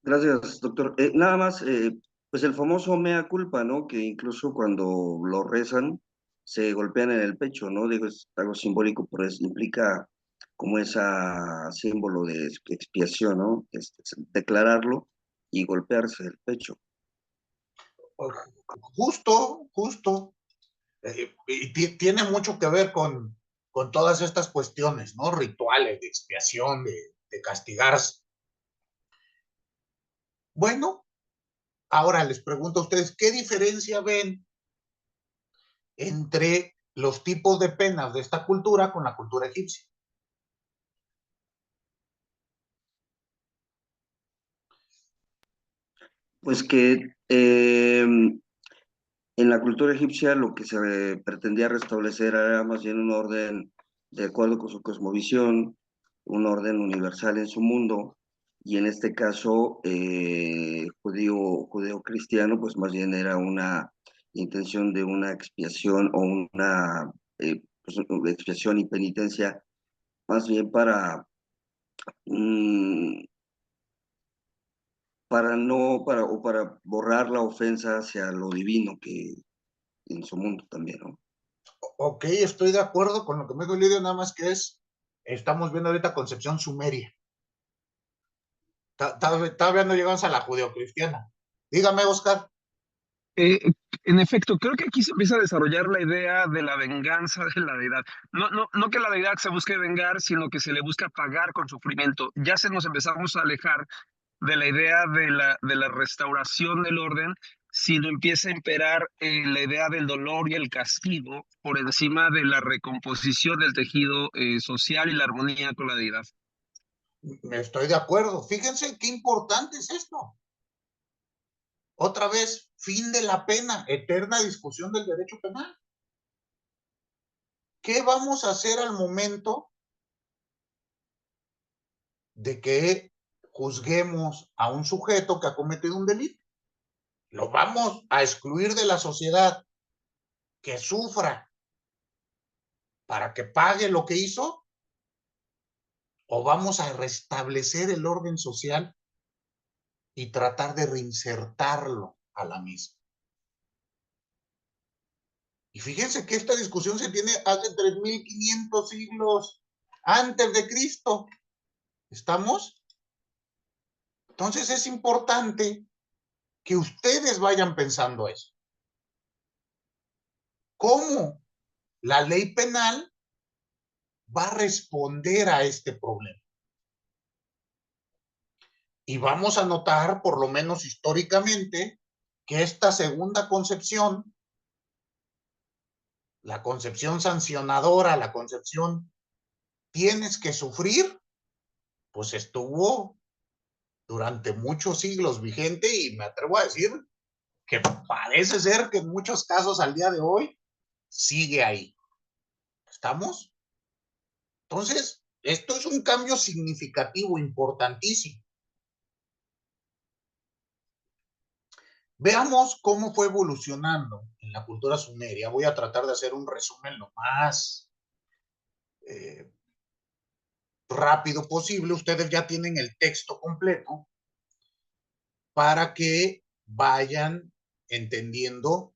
Gracias, doctor. Nada más, pues el famoso mea culpa, ¿no? Que incluso cuando lo rezan, se golpean en el pecho, ¿no? Digo, es algo simbólico, pero implica como ese símbolo de expiación, ¿no? Declararlo y golpearse el pecho. Justo. Y tiene mucho que ver con todas estas cuestiones, ¿no? Rituales de expiación, de castigarse. Bueno, ahora les pregunto a ustedes, ¿qué diferencia ven entre los tipos de penas de esta cultura con la cultura egipcia? Pues que en la cultura egipcia lo que se pretendía restablecer era más bien un orden de acuerdo con su cosmovisión, un orden universal en su mundo, y en este caso judeo-cristiano, pues más bien era una intención de una expiación o una expiación y penitencia, más bien mm, para borrar la ofensa hacia lo divino que en su mundo también, ¿no? Ok, estoy de acuerdo con lo que me dijo Lidio, nada más que estamos viendo ahorita concepción sumeria. Todavía no llegamos a la judeocristiana. Dígame, Oscar. Eh, en efecto, creo que aquí se empieza a desarrollar la idea de la venganza de la deidad. No que la deidad se busque vengar, sino que se le busca pagar con sufrimiento. Ya nos empezamos a alejar de la idea de la restauración del orden, sino empieza a imperar la idea del dolor y el castigo por encima de la recomposición del tejido social y la armonía con la deidad. Estoy de acuerdo. Fíjense qué importante es esto. Otra vez, fin de la pena, eterna discusión del derecho penal. ¿Qué vamos a hacer al momento de que juzguemos a un sujeto que ha cometido un delito? ¿Lo vamos a excluir de la sociedad, que sufra para que pague lo que hizo? ¿O vamos a restablecer el orden social y tratar de reinsertarlo a la misma? Y fíjense que esta discusión se tiene hace 3.500 siglos antes de Cristo. ¿Estamos? Entonces es importante que ustedes vayan pensando eso. ¿Cómo la ley penal va a responder a este problema? Y vamos a notar, por lo menos históricamente, que esta segunda concepción, la concepción sancionadora, la concepción tienes que sufrir, pues estuvo durante muchos siglos vigente y me atrevo a decir que parece ser que en muchos casos al día de hoy sigue ahí. ¿Estamos? Entonces, esto es un cambio significativo, importantísimo. Veamos cómo fue evolucionando en la cultura sumeria. Voy a tratar de hacer un resumen lo más rápido posible. Ustedes ya tienen el texto completo para que vayan entendiendo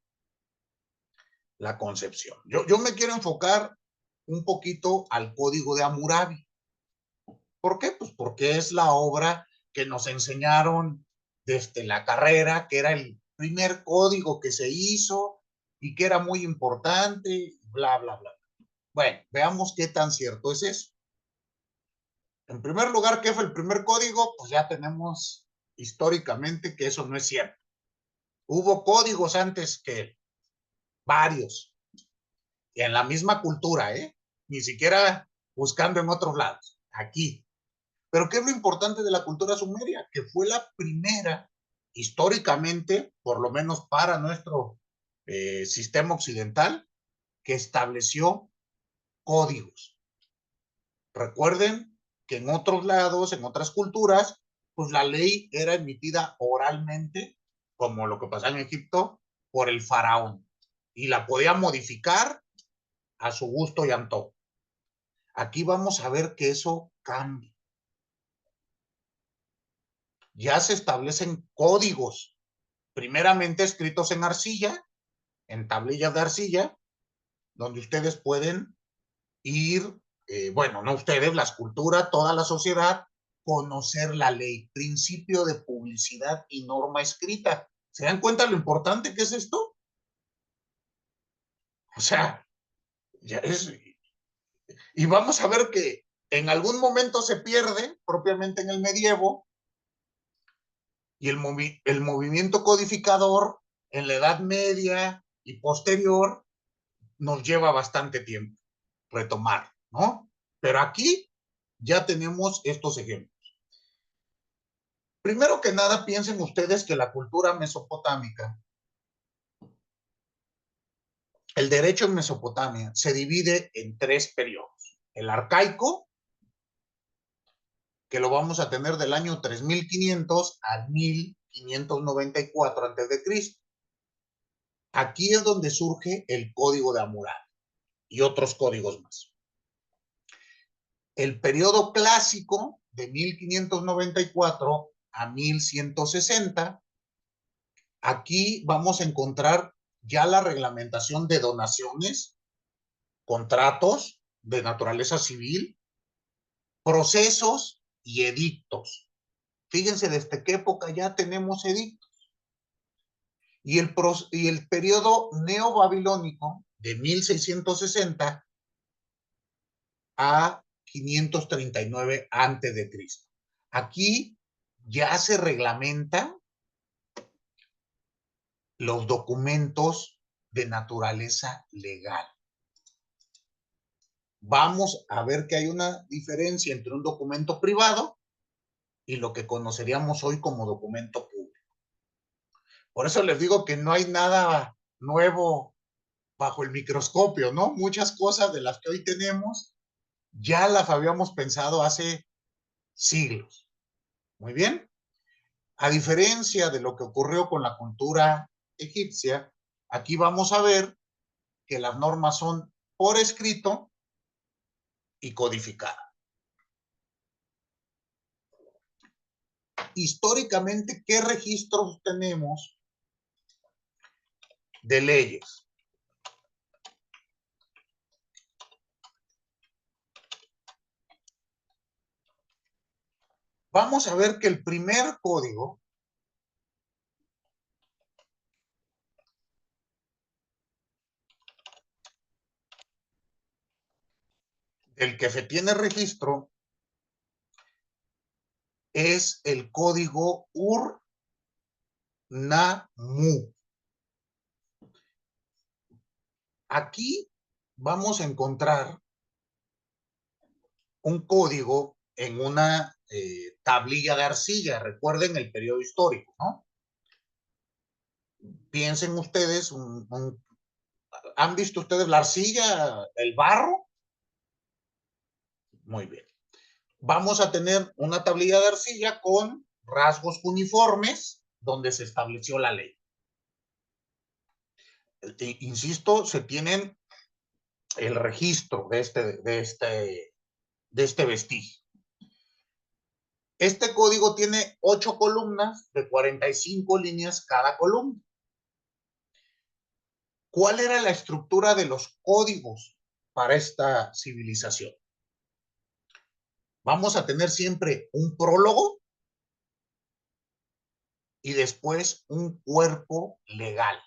la concepción. Yo me quiero enfocar un poquito al Código de Hammurabi. ¿Por qué? Pues porque es la obra que nos enseñaron desde la carrera, que era el primer código que se hizo y que era muy importante, bla, bla, bla. Bueno, veamos qué tan cierto es eso. En primer lugar, ¿qué fue el primer código? Pues ya tenemos históricamente que eso no es cierto. Hubo códigos antes que varios, y en la misma cultura, ni siquiera buscando en otros lados, aquí. Pero ¿qué es lo importante de la cultura sumeria? Que fue la primera, históricamente, por lo menos para nuestro sistema occidental, que estableció códigos. Recuerden que en otros lados, en otras culturas, pues la ley era emitida oralmente, como lo que pasaba en Egipto, por el faraón. Y la podía modificar a su gusto y antojo. Aquí vamos a ver que eso cambia. Ya se establecen códigos, primeramente escritos en arcilla, en tablillas de arcilla, donde ustedes pueden ir, bueno, no ustedes, la escultura, toda la sociedad, conocer la ley, principio de publicidad y norma escrita. ¿Se dan cuenta lo importante que es esto? O sea, ya es... Y vamos a ver que en algún momento se pierde, propiamente en el medievo, y el movimiento codificador en la Edad Media y posterior nos lleva bastante tiempo retomar, ¿no? Pero aquí ya tenemos estos ejemplos. Primero que nada, piensen ustedes que la cultura mesopotámica, el derecho en Mesopotamia se divide en 3 periodos. El arcaico, que lo vamos a tener del año 3500 al 1594 a.C. Aquí es donde surge el Código de Hammurabi y otros códigos más. El periodo clásico de 1594 a 1160, aquí vamos a encontrar ya la reglamentación de donaciones, contratos de naturaleza civil, procesos y edictos. Fíjense desde qué época ya tenemos edictos. Y el periodo neobabilónico de 1660 a 539 a.C. Aquí ya se reglamentan los documentos de naturaleza legal. Vamos a ver que hay una diferencia entre un documento privado y lo que conoceríamos hoy como documento público. Por eso les digo que no hay nada nuevo bajo el microscopio, ¿no? Muchas cosas de las que hoy tenemos ya las habíamos pensado hace siglos. Muy bien. A diferencia de lo que ocurrió con la cultura egipcia, aquí vamos a ver que las normas son por escrito y codificadas. Históricamente, ¿qué registros tenemos de leyes? Vamos a ver que el primer código del que se tiene registro es el código Ur-Na-Mu. Aquí vamos a encontrar un código en una tablilla de arcilla. Recuerden el periodo histórico, ¿no? Piensen ustedes, ¿han visto ustedes la arcilla, el barro? Muy bien. Vamos a tener una tablilla de arcilla con rasgos uniformes donde se estableció la ley. Insisto, se tienen el registro de este vestigio. Este código tiene 8 columnas de 45 líneas cada columna. ¿Cuál era la estructura de los códigos para esta civilización? Vamos a tener siempre un prólogo y después un cuerpo legal.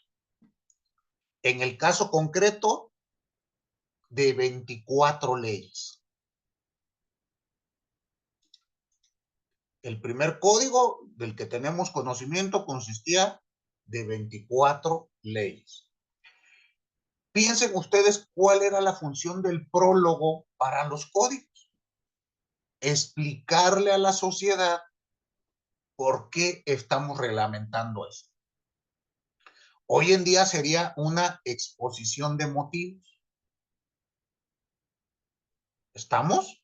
En el caso concreto, de 24 leyes. El primer código del que tenemos conocimiento consistía de 24 leyes. Piensen ustedes cuál era la función del prólogo para los códigos. Explicarle a la sociedad por qué estamos reglamentando esto. Hoy en día sería una exposición de motivos. ¿Estamos?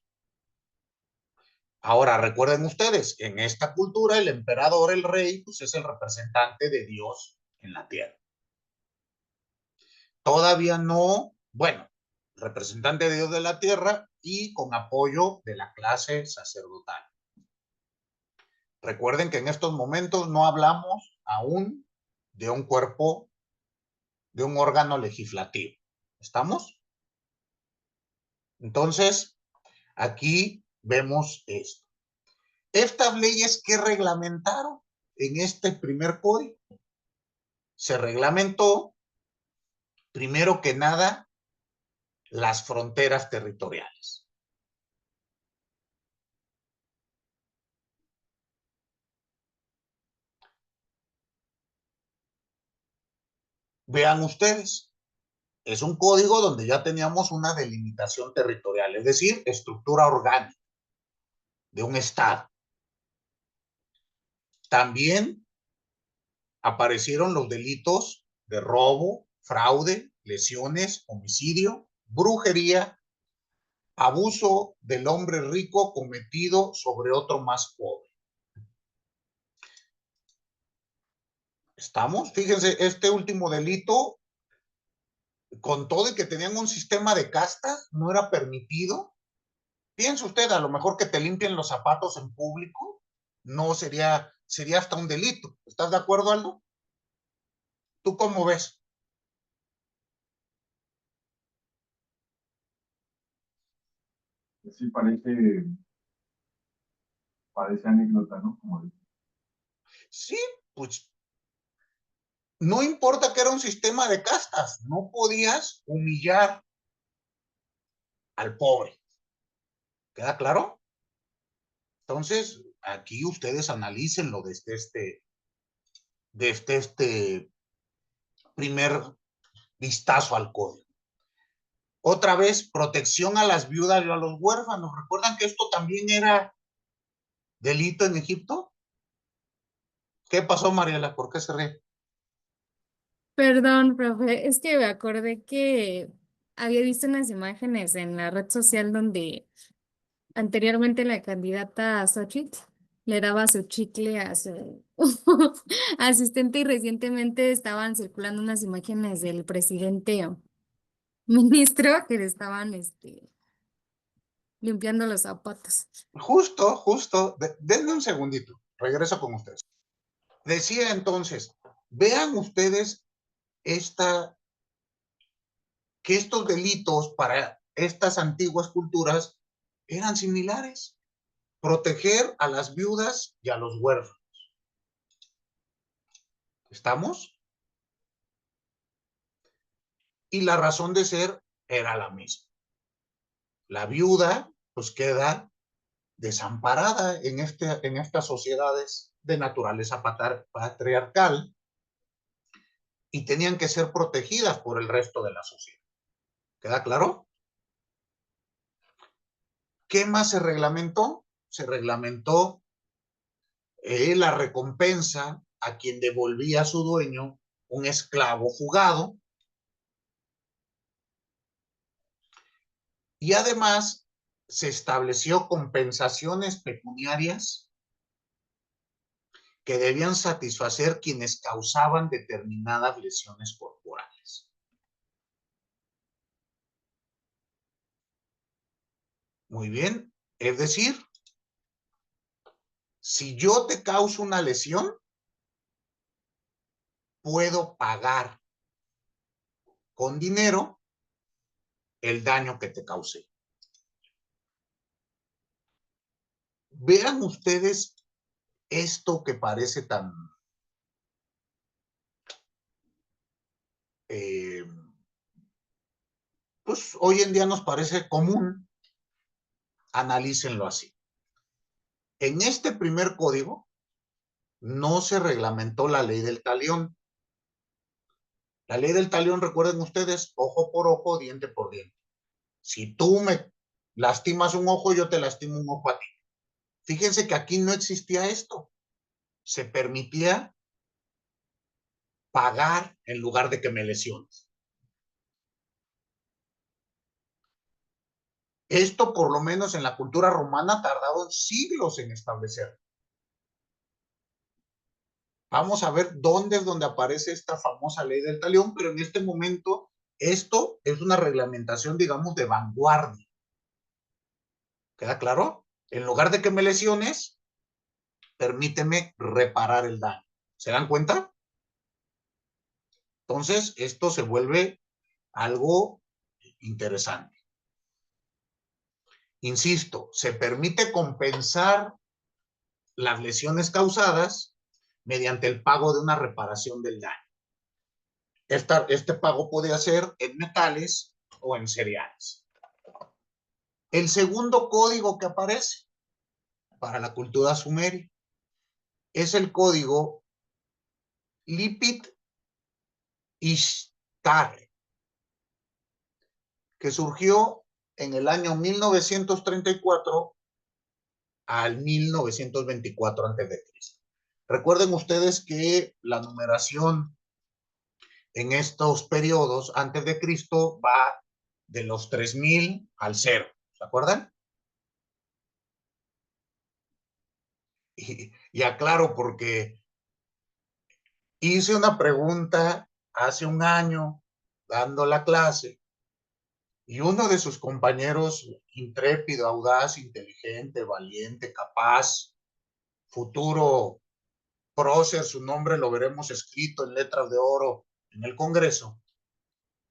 Ahora, recuerden ustedes, en esta cultura el emperador, el rey, pues es el representante de Dios en la tierra. Todavía no, bueno, representante de Dios de la tierra y con apoyo de la clase sacerdotal. Recuerden que en estos momentos no hablamos aún de un cuerpo, de un órgano legislativo. ¿Estamos? Entonces, aquí vemos esto. Estas leyes que reglamentaron en este primer código, se reglamentó, primero que nada, las fronteras territoriales. Vean ustedes, es un código donde ya teníamos una delimitación territorial, es decir, estructura orgánica de un estado. También aparecieron los delitos de robo, fraude, lesiones, homicidio, brujería, abuso del hombre rico cometido sobre otro más pobre. ¿Estamos? Fíjense, este último delito, con todo y que tenían un sistema de castas, no era permitido. Piensa usted, a lo mejor que te limpien los zapatos en público, no sería hasta un delito. ¿Estás de acuerdo, Aldo? ¿Tú cómo ves? Sí, parece anécdota, ¿no? Sí, pues no importa que era un sistema de castas, no podías humillar al pobre. ¿Queda claro? Entonces, aquí ustedes analícenlo desde este primer vistazo al código. Otra vez, protección a las viudas y a los huérfanos. ¿Recuerdan que esto también era delito en Egipto? ¿Qué pasó, Mariela? ¿Por qué se ríe? Perdón, profe, es que me acordé que había visto unas imágenes en la red social donde anteriormente la candidata Xochitl le daba su chicle a su asistente y recientemente estaban circulando unas imágenes del presidente o ministro que le estaban limpiando los zapatos. Justo. Denme un segundito. Regreso con ustedes. Decía entonces, vean ustedes que estos delitos para estas antiguas culturas eran similares. Proteger a las viudas y a los huérfanos. ¿Estamos? Y la razón de ser era la misma. La viuda, pues queda desamparada en estas sociedades de naturaleza patriarcal y tenían que ser protegidas por el resto de la sociedad. ¿Queda claro? ¿Qué más se reglamentó? Se reglamentó la recompensa a quien devolvía a su dueño un esclavo fugado. Y además se estableció compensaciones pecuniarias que debían satisfacer quienes causaban determinadas lesiones corporales. Muy bien, es decir, si yo te causo una lesión, puedo pagar con dinero el daño que te causé. Vean ustedes esto que parece tan pues hoy en día nos parece común. Analícenlo así. En este primer código no se reglamentó la ley del talión. La ley del talión, recuerden ustedes, ojo por ojo, diente por diente. Si tú me lastimas un ojo, yo te lastimo un ojo a ti. Fíjense que aquí no existía esto. Se permitía pagar en lugar de que me lesiones. Esto, por lo menos en la cultura romana, tardado siglos en establecer. Vamos a ver dónde es donde aparece esta famosa ley del talión, pero en este momento esto es una reglamentación, digamos, de vanguardia. ¿Queda claro? En lugar de que me lesiones, permíteme reparar el daño. ¿Se dan cuenta? Entonces, esto se vuelve algo interesante. Insisto, se permite compensar las lesiones causadas mediante el pago de una reparación del daño. Este pago puede ser en metales o en cereales. El segundo código que aparece para la cultura sumeria es el código Lipit Ishtar, que surgió en el año 1934 al 1924 a.C. Recuerden ustedes que la numeración en estos periodos antes de Cristo va de los 3000 al 0. ¿Se acuerdan? Y aclaro porque hice una pregunta hace un año dando la clase y uno de sus compañeros, intrépido, audaz, inteligente, valiente, capaz, futuro prócer, su nombre lo veremos escrito en letras de oro en el Congreso,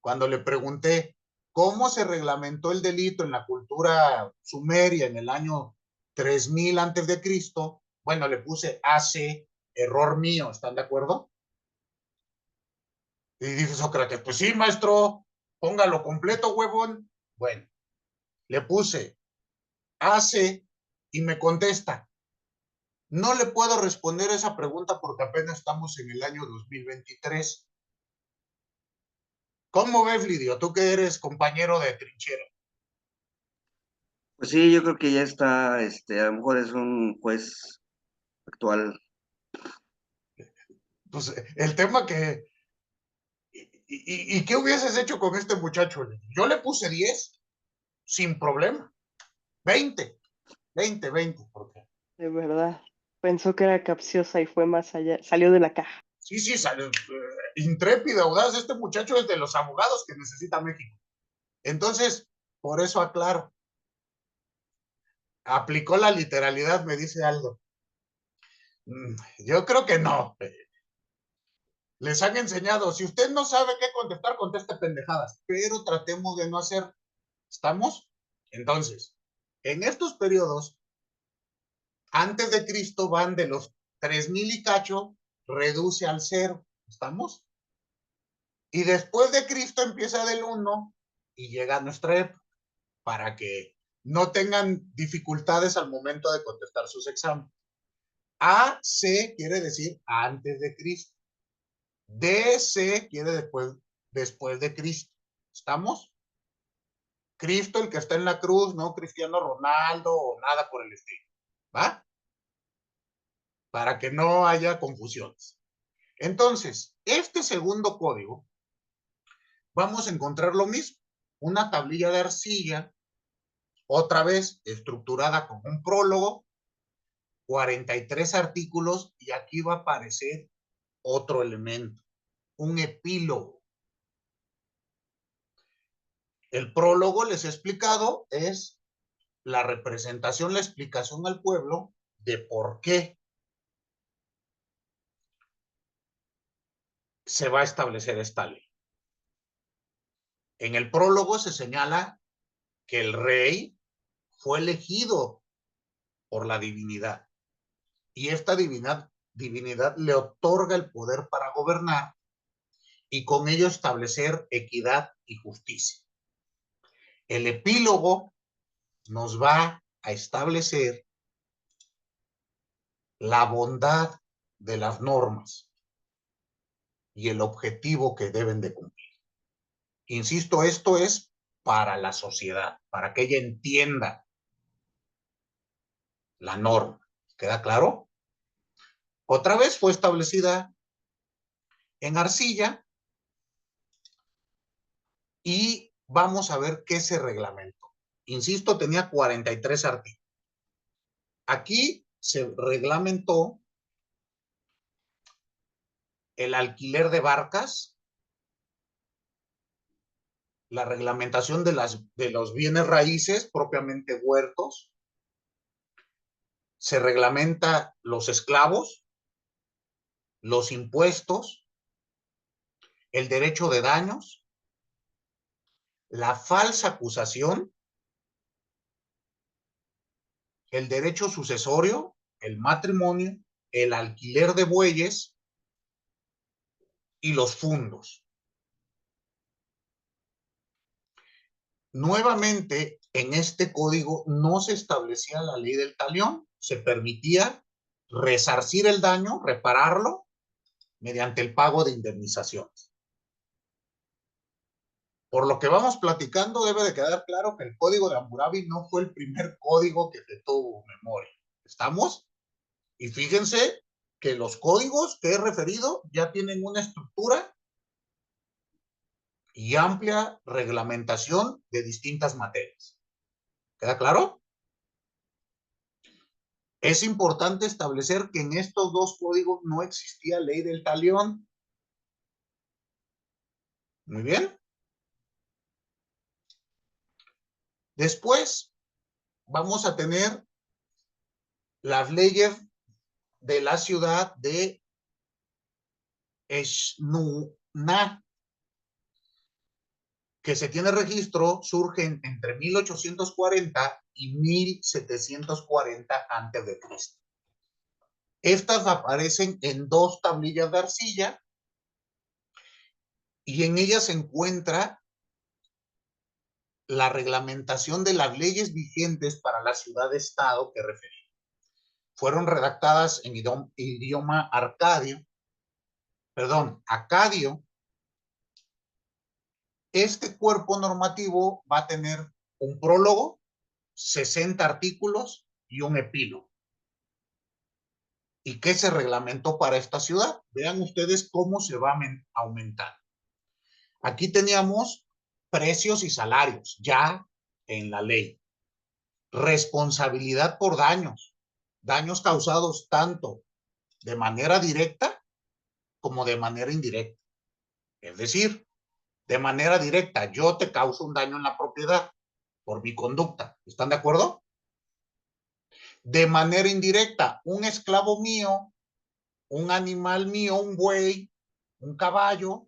cuando le pregunté cómo se reglamentó el delito en la cultura sumeria en el año 3000 antes de Cristo, bueno, le puse AC, error mío, ¿están de acuerdo? Y dice Sócrates, pues sí, maestro, póngalo completo, huevón. Bueno, le puse AC y me contesta, no le puedo responder esa pregunta porque apenas estamos en el año 2023. ¿Cómo ves, Lidio? Tú que eres compañero de trinchera. Pues sí, yo creo que ya está, a lo mejor es un juez actual. Pues el tema que... ¿Y qué hubieses hecho con este muchacho? Yo le puse 10, sin problema. 20, porque... De verdad. Pensó que era capciosa y fue más allá, salió de la caja. Sí, salió intrépido, audaz. Este muchacho es de los abogados que necesita México. Entonces, por eso aclaro. Aplicó la literalidad, me dice Aldo. Yo creo que no. Les han enseñado, si usted no sabe qué contestar, conteste pendejadas, pero tratemos de no hacer. ¿Estamos? Entonces, en estos periodos, antes de Cristo van de los 3000 y cacho, reduce al 0. ¿Estamos? Y después de Cristo empieza del 1 y llega a nuestra época, para que no tengan dificultades al momento de contestar sus exámenes. AC quiere decir antes de Cristo. DC quiere después de Cristo. ¿Estamos? Cristo, el que está en la cruz, no Cristiano Ronaldo o nada por el estilo. ¿Va? Para que no haya confusiones. Entonces, este segundo código, vamos a encontrar lo mismo. Una tablilla de arcilla, otra vez estructurada con un prólogo, 43 artículos, y aquí va a aparecer otro elemento, un epílogo. El prólogo, les he explicado, es la representación, la explicación al pueblo de por qué se va a establecer esta ley. En el prólogo se señala que el rey fue elegido por la divinidad y esta divinidad le otorga el poder para gobernar y con ello establecer equidad y justicia. El epílogo nos va a establecer la bondad de las normas y el objetivo que deben de cumplir. Insisto, esto es para la sociedad, para que ella entienda la norma. ¿Queda claro? Otra vez fue establecida en arcilla y vamos a ver qué se reglamentó. Insisto, tenía 43 artículos. Aquí se reglamentó el alquiler de barcas, la reglamentación de los bienes raíces, propiamente huertos, se reglamenta los esclavos, los impuestos, el derecho de daños, la falsa acusación, el derecho sucesorio, el matrimonio, el alquiler de bueyes y los fundos. Nuevamente, en este código no se establecía la ley del talión, se permitía resarcir el daño, repararlo, mediante el pago de indemnizaciones. Por lo que vamos platicando, debe de quedar claro que el código de Hammurabi no fue el primer código que tuvo memoria. ¿Estamos? Y fíjense que los códigos que he referido ya tienen una estructura y amplia reglamentación de distintas materias. ¿Queda claro? Es importante establecer que en estos dos códigos no existía ley del talión. Muy bien. Después vamos a tener las leyes de la ciudad de Eshnunna, que se tiene registro, surgen entre 1840 y 1740 a.C. Estas aparecen en dos tablillas de arcilla y en ellas se encuentra la reglamentación de las leyes vigentes para la ciudad-estado que referí. Fueron redactadas en idioma acadio. Este cuerpo normativo va a tener un prólogo, 60 artículos y un epílogo. ¿Y qué se reglamentó para esta ciudad? Vean ustedes cómo se va a aumentar. Aquí teníamos precios y salarios ya en la ley. Responsabilidad por daños causados tanto de manera directa como de manera indirecta. Es decir, de manera directa, yo te causo un daño en la propiedad por mi conducta. ¿Están de acuerdo? De manera indirecta, un esclavo mío, un animal mío, un buey, un caballo,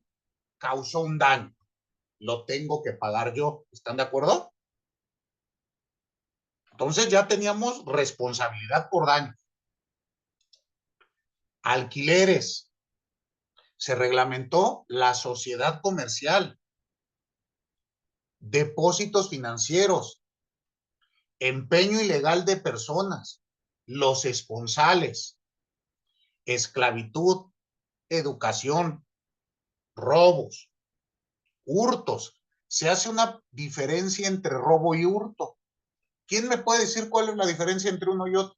causó un daño. Lo tengo que pagar yo. ¿Están de acuerdo? Entonces ya teníamos responsabilidad por daño. Alquileres. Se reglamentó la sociedad comercial. Depósitos financieros. empeño ilegal de personas, los esponsales, esclavitud, educación, robos, hurtos. Se hace una diferencia entre robo y hurto. ¿Quién me puede decir cuál es la diferencia entre uno y otro?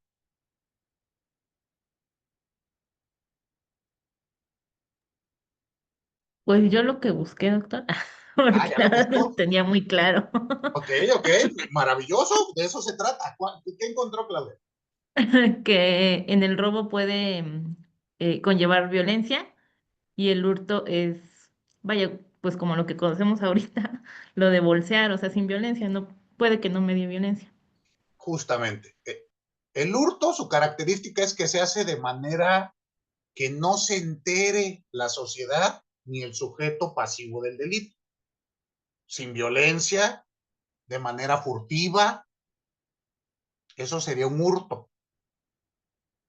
Pues yo lo que busqué, doctor, porque Ya la lo verdad no buscó. lo tenía muy claro. Ok, maravilloso, de eso se trata. ¿Qué encontró, Claudia? Que en el robo puede conllevar violencia y el hurto es, vaya, pues como lo que conocemos ahorita, lo de bolsear, o sea, sin violencia, no puede que no me dé violencia. Justamente. El hurto, su característica es que se hace de manera que no se entere la sociedad ni el sujeto pasivo del delito. Sin violencia, de manera furtiva, eso sería un hurto.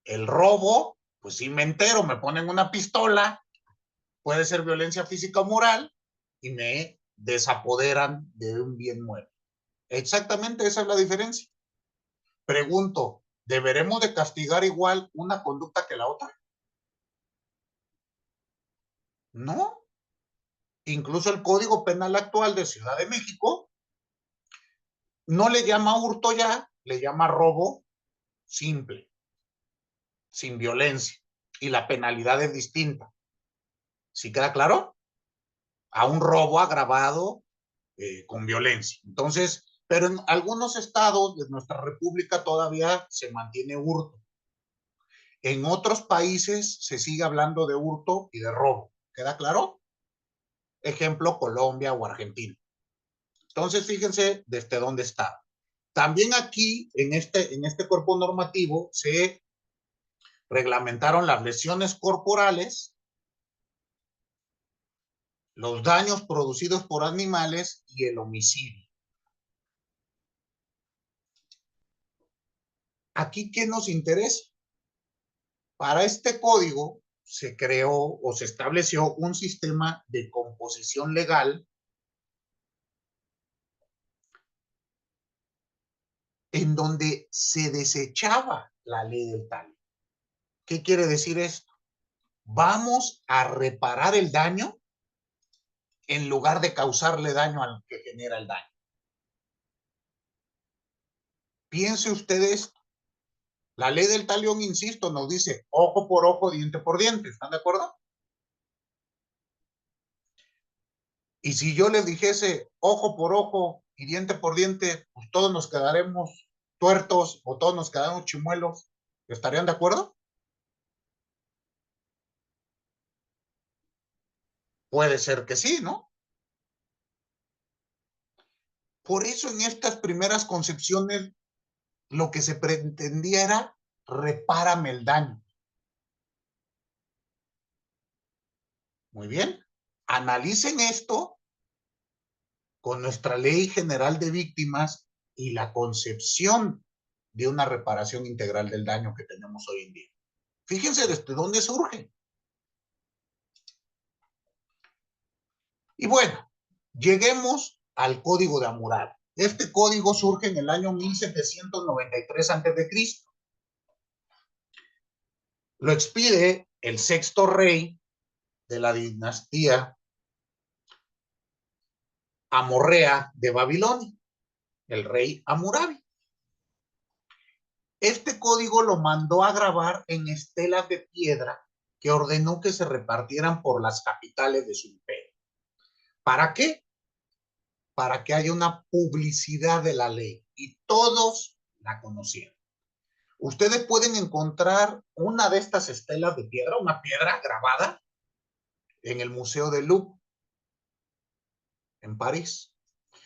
El robo, pues sí me entero, me ponen una pistola, puede ser violencia física o moral, y me desapoderan de un bien mueble. Exactamente esa es la diferencia. Pregunto, ¿deberemos de castigar igual una conducta que la otra? No. Incluso el Código Penal actual de Ciudad de México no le llama hurto ya, le llama robo simple, sin violencia, y la penalidad es distinta. ¿Sí queda claro? A un robo agravado con violencia. Entonces, pero en algunos estados de nuestra república todavía se mantiene hurto. En otros países se sigue hablando de hurto y de robo. ¿Queda claro? Ejemplo, Colombia o Argentina. Entonces, fíjense desde dónde está. También aquí, en este cuerpo normativo, se reglamentaron las lesiones corporales, los daños producidos por animales y el homicidio. Aquí, ¿qué nos interesa? Para este código se creó o se estableció un sistema de composición legal en donde se desechaba la ley del talio. ¿Qué quiere decir esto? Vamos a reparar el daño en lugar de causarle daño al que genera el daño. Piense usted esto. La ley del talión, insisto, nos dice ojo por ojo, diente por diente. ¿Están de acuerdo? Y si yo les dijese ojo por ojo y diente por diente, pues todos nos quedaremos tuertos o todos nos quedaremos chimuelos. ¿Estarían de acuerdo? Puede ser que sí, ¿no? Por eso en estas primeras concepciones lo que se pretendía era repárame el daño. Muy bien. Analicen esto con nuestra Ley General de Víctimas y la concepción de una reparación integral del daño que tenemos hoy en día. Fíjense desde dónde surge. Y bueno, lleguemos al Código de Hammurabi. Este código surge en el año 1793 a.C. Lo expide el sexto rey de la dinastía amorrea de Babilonia, el rey Hammurabi. Este código lo mandó a grabar en estelas de piedra que ordenó que se repartieran por las capitales de su imperio. ¿Para qué? Para que haya una publicidad de la ley y todos la conocieran. Ustedes pueden encontrar una de estas estelas de piedra, una piedra grabada, en el Museo del Louvre, en París.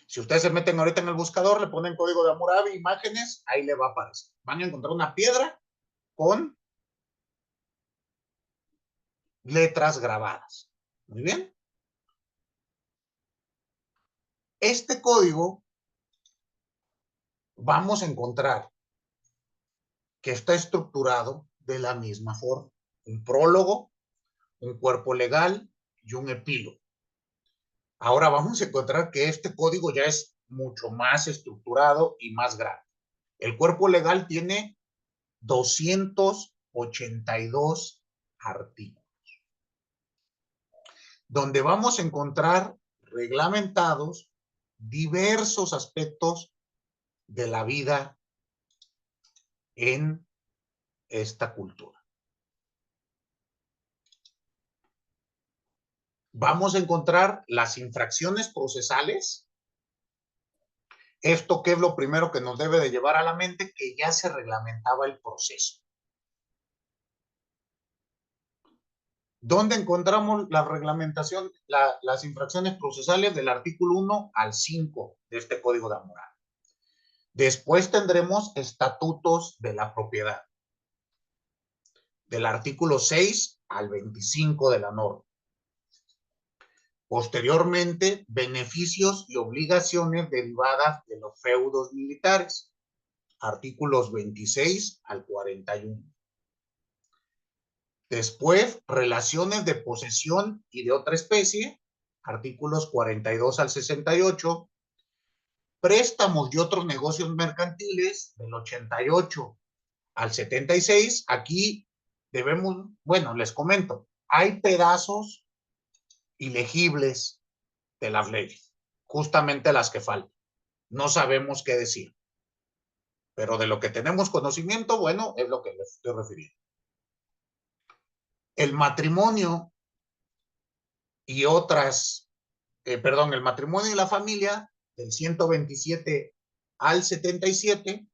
Si ustedes se meten ahorita en el buscador, le ponen código de Hammurabi, imágenes, ahí le va a aparecer. Van a encontrar una piedra con letras grabadas. Muy bien. Este código vamos a encontrar que está estructurado de la misma forma. Un prólogo, un cuerpo legal y un epílogo. Ahora vamos a encontrar que este código ya es mucho más estructurado y más grande. El cuerpo legal tiene 282 artículos, donde vamos a encontrar reglamentados diversos aspectos de la vida en esta cultura. Vamos a encontrar las infracciones procesales. Esto que es lo primero que nos debe de llevar a la mente, que ya se reglamentaba el proceso. ¿Dónde encontramos la reglamentación, las infracciones procesales? Del artículo 1 al 5 de este Código de Hammurabi. Después tendremos estatutos de la propiedad, del artículo 6 al 25 de la norma. Posteriormente, beneficios y obligaciones derivadas de los feudos militares, artículos 26 al 41. Después, relaciones de posesión y de otra especie, artículos 42 al 68. Préstamos y otros negocios mercantiles, del 88 al 76. Aquí debemos, bueno, les comento, hay pedazos ilegibles de las leyes, justamente las que faltan. No sabemos qué decir, pero de lo que tenemos conocimiento, bueno, es lo que les estoy refiriendo. El matrimonio y otras, el matrimonio y la familia, del 127 al 77,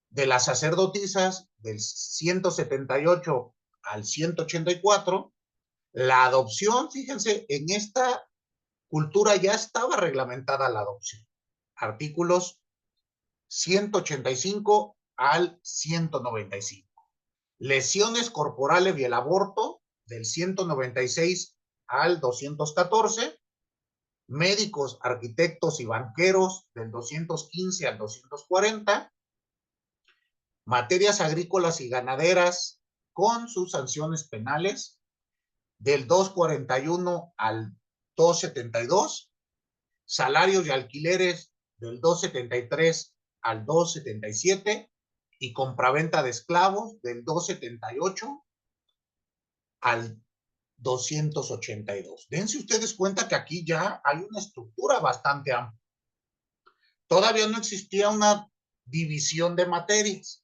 de las sacerdotisas, del 178 al 184, la adopción, fíjense, en esta cultura ya estaba reglamentada la adopción. Artículos 185 al 195. Lesiones corporales y el aborto, del 196 al 214. Médicos, arquitectos y banqueros, del 215 al 240. Materias agrícolas y ganaderas, con sus sanciones penales, del 241 al 272. Salarios y alquileres, del 273 al 277, y compraventa de esclavos, del 278 al 282. Dense ustedes cuenta que aquí ya hay una estructura bastante amplia. Todavía no existía una división de materias.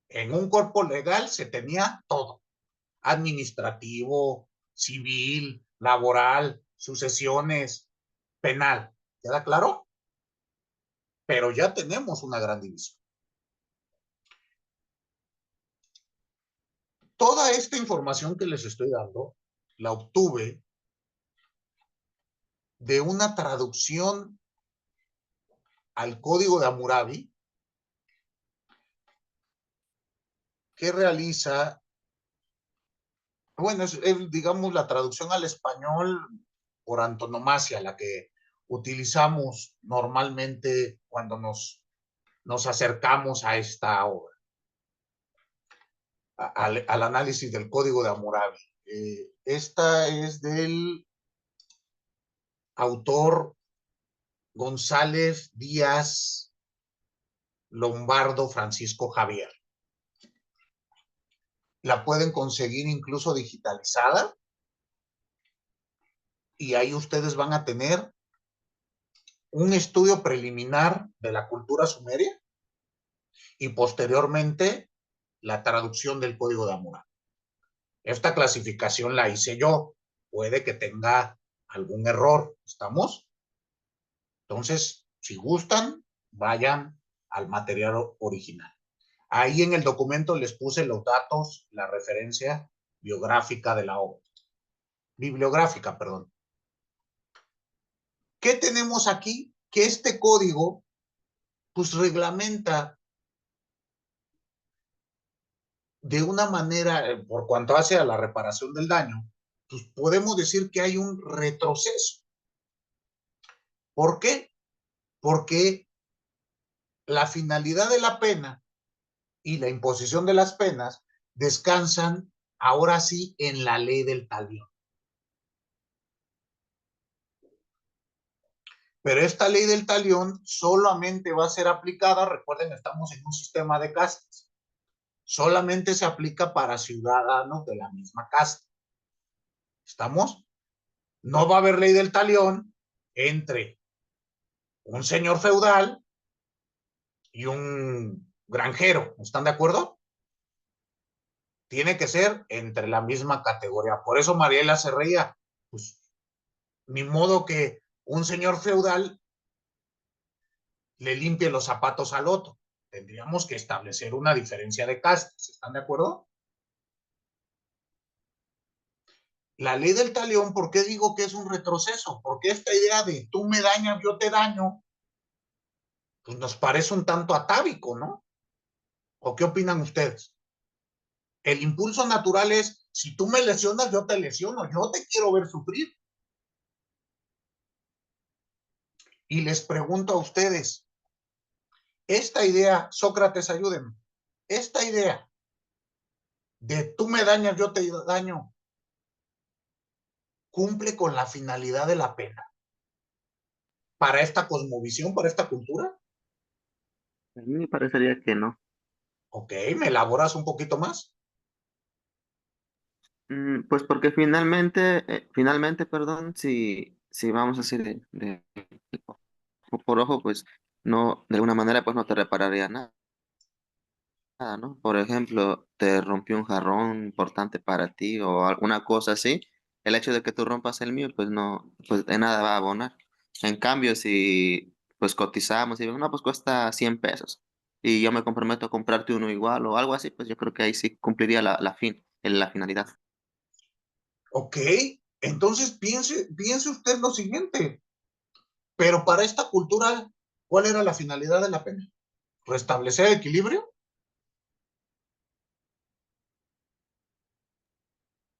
En un cuerpo legal se tenía todo: administrativo, civil, laboral, sucesiones, penal. ¿Queda claro? Pero ya tenemos una gran división. Toda esta información que les estoy dando la obtuve de una traducción al Código de Hammurabi que realiza, bueno, es, digamos, la traducción al español por antonomasia, la que utilizamos normalmente cuando nos acercamos a esta obra, al análisis del Código de Hammurabi. Esta es del autor González Díaz Lombardo Francisco Javier. La pueden conseguir incluso digitalizada, y ahí ustedes van a tener un estudio preliminar de la cultura sumeria y posteriormente la traducción del Código de Hammurabi. Esta clasificación la hice yo. Puede que tenga algún error. ¿Estamos? Entonces, si gustan, vayan al material original. Ahí en el documento les puse los datos, la referencia biográfica de la obra. Bibliográfica, perdón. ¿Qué tenemos aquí? Que este código, pues, reglamenta de una manera, por cuanto hace a la reparación del daño, pues podemos decir que hay un retroceso. ¿Por qué? Porque la finalidad de la pena y la imposición de las penas descansan ahora sí en la ley del talión. Pero esta ley del talión solamente va a ser aplicada, recuerden, estamos en un sistema de castas, solamente se aplica para ciudadanos de la misma casta. ¿Estamos? No va a haber ley del talión entre un señor feudal y un granjero. ¿Están de acuerdo? Tiene que ser entre la misma categoría. Por eso Mariela se reía. Pues, ni modo que un señor feudal le limpie los zapatos al otro. Tendríamos que establecer una diferencia de castas. ¿Están de acuerdo? La ley del talión, ¿por qué digo que es un retroceso? Porque esta idea de tú me dañas, yo te daño, pues nos parece un tanto atávico, ¿no? ¿O qué opinan ustedes? El impulso natural es, si tú me lesionas, yo te lesiono, yo te quiero ver sufrir. Y les pregunto a ustedes, esta idea, Sócrates, ayúdenme, esta idea de tú me dañas, yo te daño, ¿cumple con la finalidad de la pena? ¿Para esta cosmovisión, para esta cultura? A mí me parecería que no. Ok, ¿me elaboras un poquito más? Pues porque finalmente, perdón, si vamos así de ojo por ojo, pues no, de alguna manera, pues no te repararía nada, ¿no? Por ejemplo, te rompió un jarrón importante para ti o alguna cosa así, el hecho de que tú rompas el mío, pues no, pues de nada va a abonar. En cambio, si pues cotizamos y no, pues cuesta 100 pesos y yo me comprometo a comprarte uno igual o algo así, pues yo creo que ahí sí cumpliría la finalidad. Ok, entonces piense usted lo siguiente, pero para esta cultura, ¿cuál era la finalidad de la pena? ¿Restablecer el equilibrio?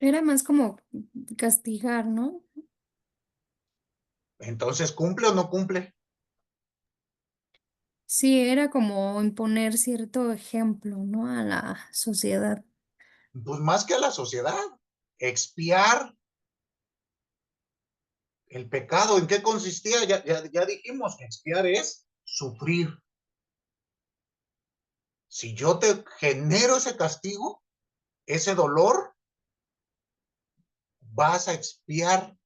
Era más como castigar, ¿no? Entonces, ¿cumple o no cumple? Sí, era como imponer cierto ejemplo, ¿no? A la sociedad. Pues más que a la sociedad, expiar el pecado. ¿En qué consistía? Ya dijimos que expiar es sufrir. Si yo te genero ese castigo, ese dolor, vas a expiar.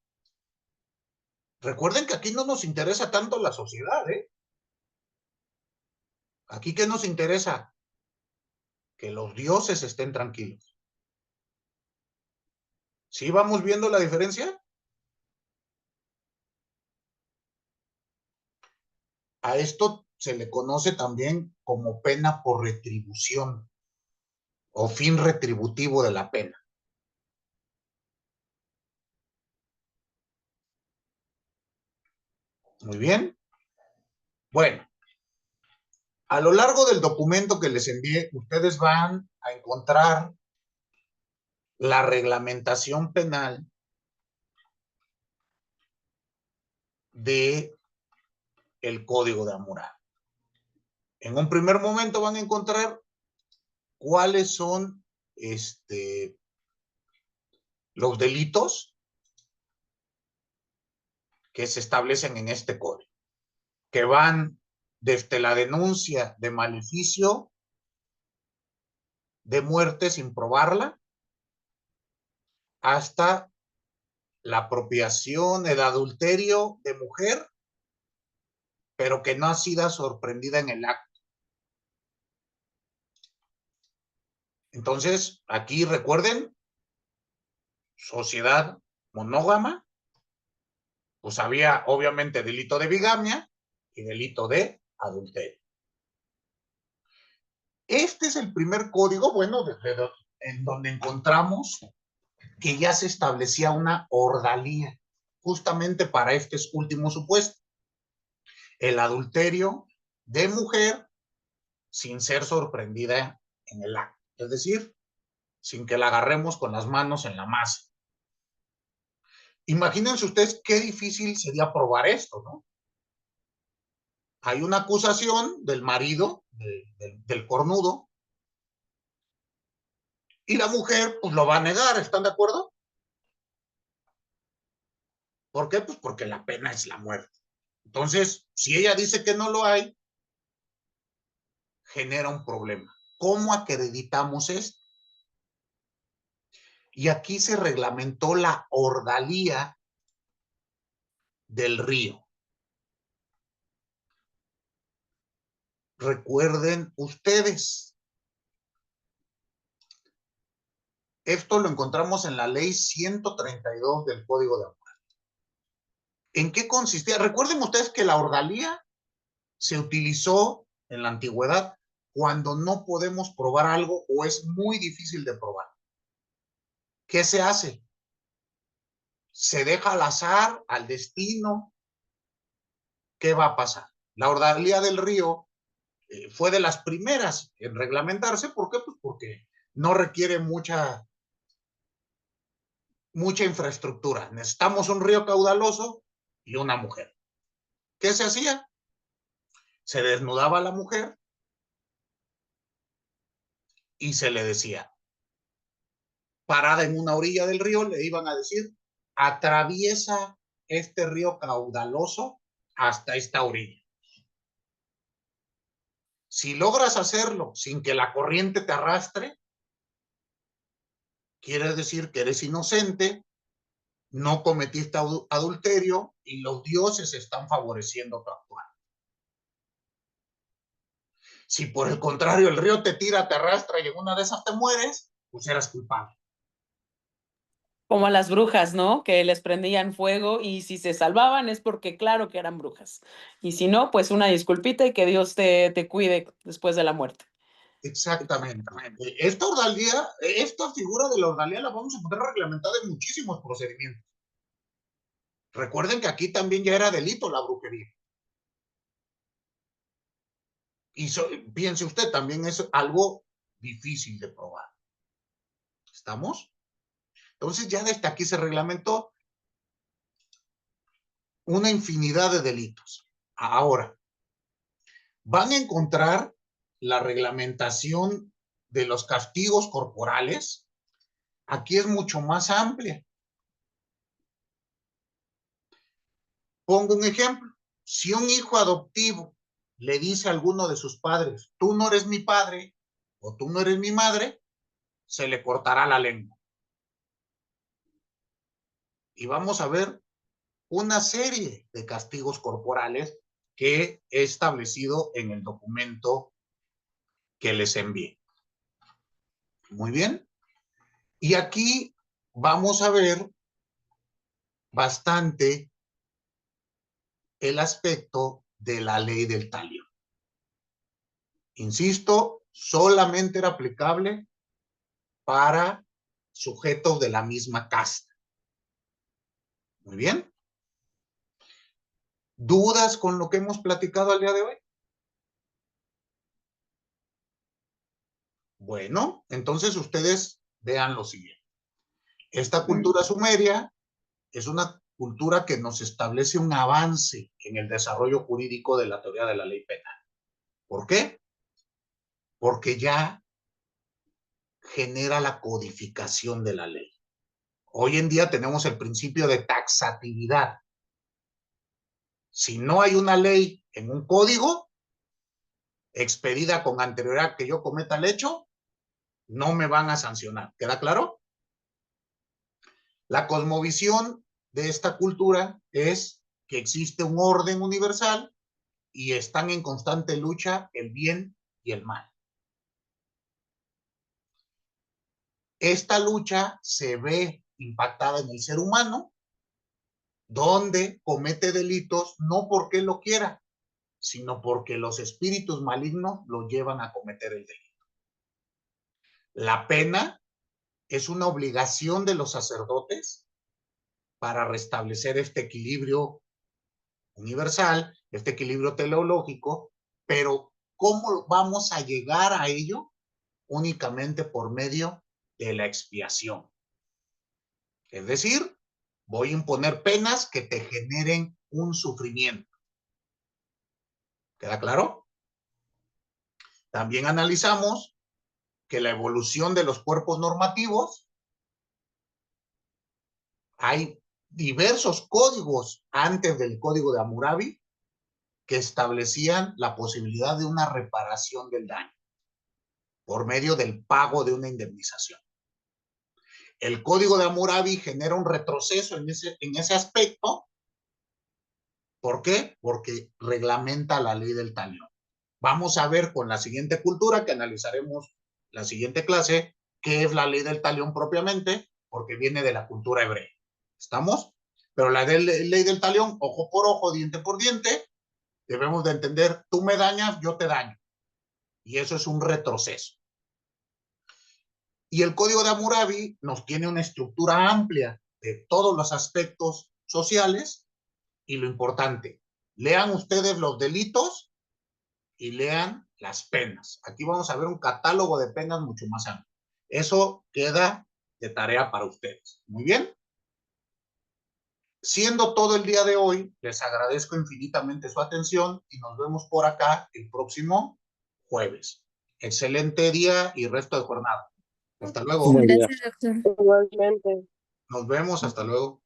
Recuerden que aquí no nos interesa tanto la sociedad, ¿eh? Aquí, ¿qué nos interesa? Que los dioses estén tranquilos. ¿Sí vamos viendo la diferencia? A esto se le conoce también como pena por retribución o fin retributivo de la pena. Muy bien. Bueno, a lo largo del documento que les envié, ustedes van a encontrar la reglamentación penal de el Código de Hammurabi. En un primer momento van a encontrar cuáles son los delitos que se establecen en este código, que van desde la denuncia de maleficio de muerte sin probarla hasta la apropiación, el adulterio de mujer, pero que no ha sido sorprendida en el acto. Entonces, aquí recuerden, sociedad monógama, pues había obviamente delito de bigamia y delito de adulterio. Este es el primer código, bueno, en donde encontramos que ya se establecía una ordalía, justamente para este último supuesto, el adulterio de mujer sin ser sorprendida en el acto, es decir, sin que la agarremos con las manos en la masa. Imagínense ustedes qué difícil sería probar esto, ¿no? Hay una acusación del marido, del cornudo, y la mujer pues lo va a negar, ¿están de acuerdo? ¿Por qué? Pues porque la pena es la muerte. Entonces, si ella dice que no lo hay, genera un problema. ¿Cómo acreditamos esto? Y aquí se reglamentó la ordalía del río. Recuerden ustedes, esto lo encontramos en la ley 132 del Código de Hammurabi. ¿En qué consistía? Recuerden ustedes que la ordalía se utilizó en la antigüedad cuando no podemos probar algo o es muy difícil de probar. ¿Qué se hace? Se deja al azar, al destino. ¿Qué va a pasar? La ordalía del río fue de las primeras en reglamentarse. ¿Por qué? Pues porque no requiere mucha infraestructura. Necesitamos un río caudaloso y una mujer. ¿Qué se hacía? Se desnudaba a la mujer y se le decía, parada en una orilla del río, le iban a decir, atraviesa este río caudaloso hasta esta orilla. Si logras hacerlo sin que la corriente te arrastre, quiere decir que eres inocente, no cometiste adulterio y los dioses están favoreciendo tu actuar. Si por el contrario el río te tira, te arrastra y en una de esas te mueres, pues eras culpable. Como a las brujas, ¿no? Que les prendían fuego y si se salvaban es porque claro que eran brujas. Y si no, pues una disculpita y que Dios te cuide después de la muerte. Exactamente. Esta ordalía, esta figura de la ordalía la vamos a poner reglamentada en muchísimos procedimientos. Recuerden que aquí también ya era delito la brujería. Y piense usted, también es algo difícil de probar. ¿Estamos? Entonces ya desde aquí se reglamentó una infinidad de delitos. Ahora, van a encontrar la reglamentación de los castigos corporales. Aquí es mucho más amplia. Pongo un ejemplo. Si un hijo adoptivo le dice a alguno de sus padres, tú no eres mi padre o tú no eres mi madre, se le cortará la lengua. Y vamos a ver una serie de castigos corporales que he establecido en el documento que les envié. Muy bien. Y aquí vamos a ver bastante el aspecto de la ley del talión. Insisto, solamente era aplicable para sujetos de la misma casta. Muy bien. ¿Dudas con lo que hemos platicado al día de hoy? Bueno, entonces ustedes vean lo siguiente. Esta cultura sumeria es una cultura que nos establece un avance en el desarrollo jurídico de la teoría de la ley penal. ¿Por qué? Porque ya genera la codificación de la ley. Hoy en día tenemos el principio de taxatividad. Si no hay una ley en un código expedida con anterioridad que yo cometa el hecho, no me van a sancionar. ¿Queda claro? La cosmovisión de esta cultura es que existe un orden universal y están en constante lucha el bien y el mal. Esta lucha se ve impactada en el ser humano, donde comete delitos no porque lo quiera, sino porque los espíritus malignos lo llevan a cometer el delito. La pena es una obligación de los sacerdotes para restablecer este equilibrio universal, este equilibrio teleológico, pero ¿cómo vamos a llegar a ello? Únicamente por medio de la expiación. Es decir, voy a imponer penas que te generen un sufrimiento. ¿Queda claro? También analizamos que la evolución de los cuerpos normativos, hay diversos códigos antes del Código de Hammurabi que establecían la posibilidad de una reparación del daño por medio del pago de una indemnización. El Código de Hammurabi genera un retroceso en ese aspecto. ¿Por qué? Porque reglamenta la ley del talión. Vamos a ver con la siguiente cultura, que analizaremos la siguiente clase, qué es la ley del talión propiamente, porque viene de la cultura hebrea. ¿Estamos? Pero la ley del talión, ojo por ojo, diente por diente, debemos de entender, tú me dañas, yo te daño. Y eso es un retroceso. Y el Código de Hammurabi nos tiene una estructura amplia de todos los aspectos sociales. Y lo importante, lean ustedes los delitos y lean las penas. Aquí vamos a ver un catálogo de penas mucho más amplio. Eso queda de tarea para ustedes. Muy bien. Siendo todo el día de hoy, les agradezco infinitamente su atención y nos vemos por acá el próximo jueves. Excelente día y resto de jornada. Hasta luego. Buen día. Gracias, doctor. Igualmente. Nos vemos. Hasta luego.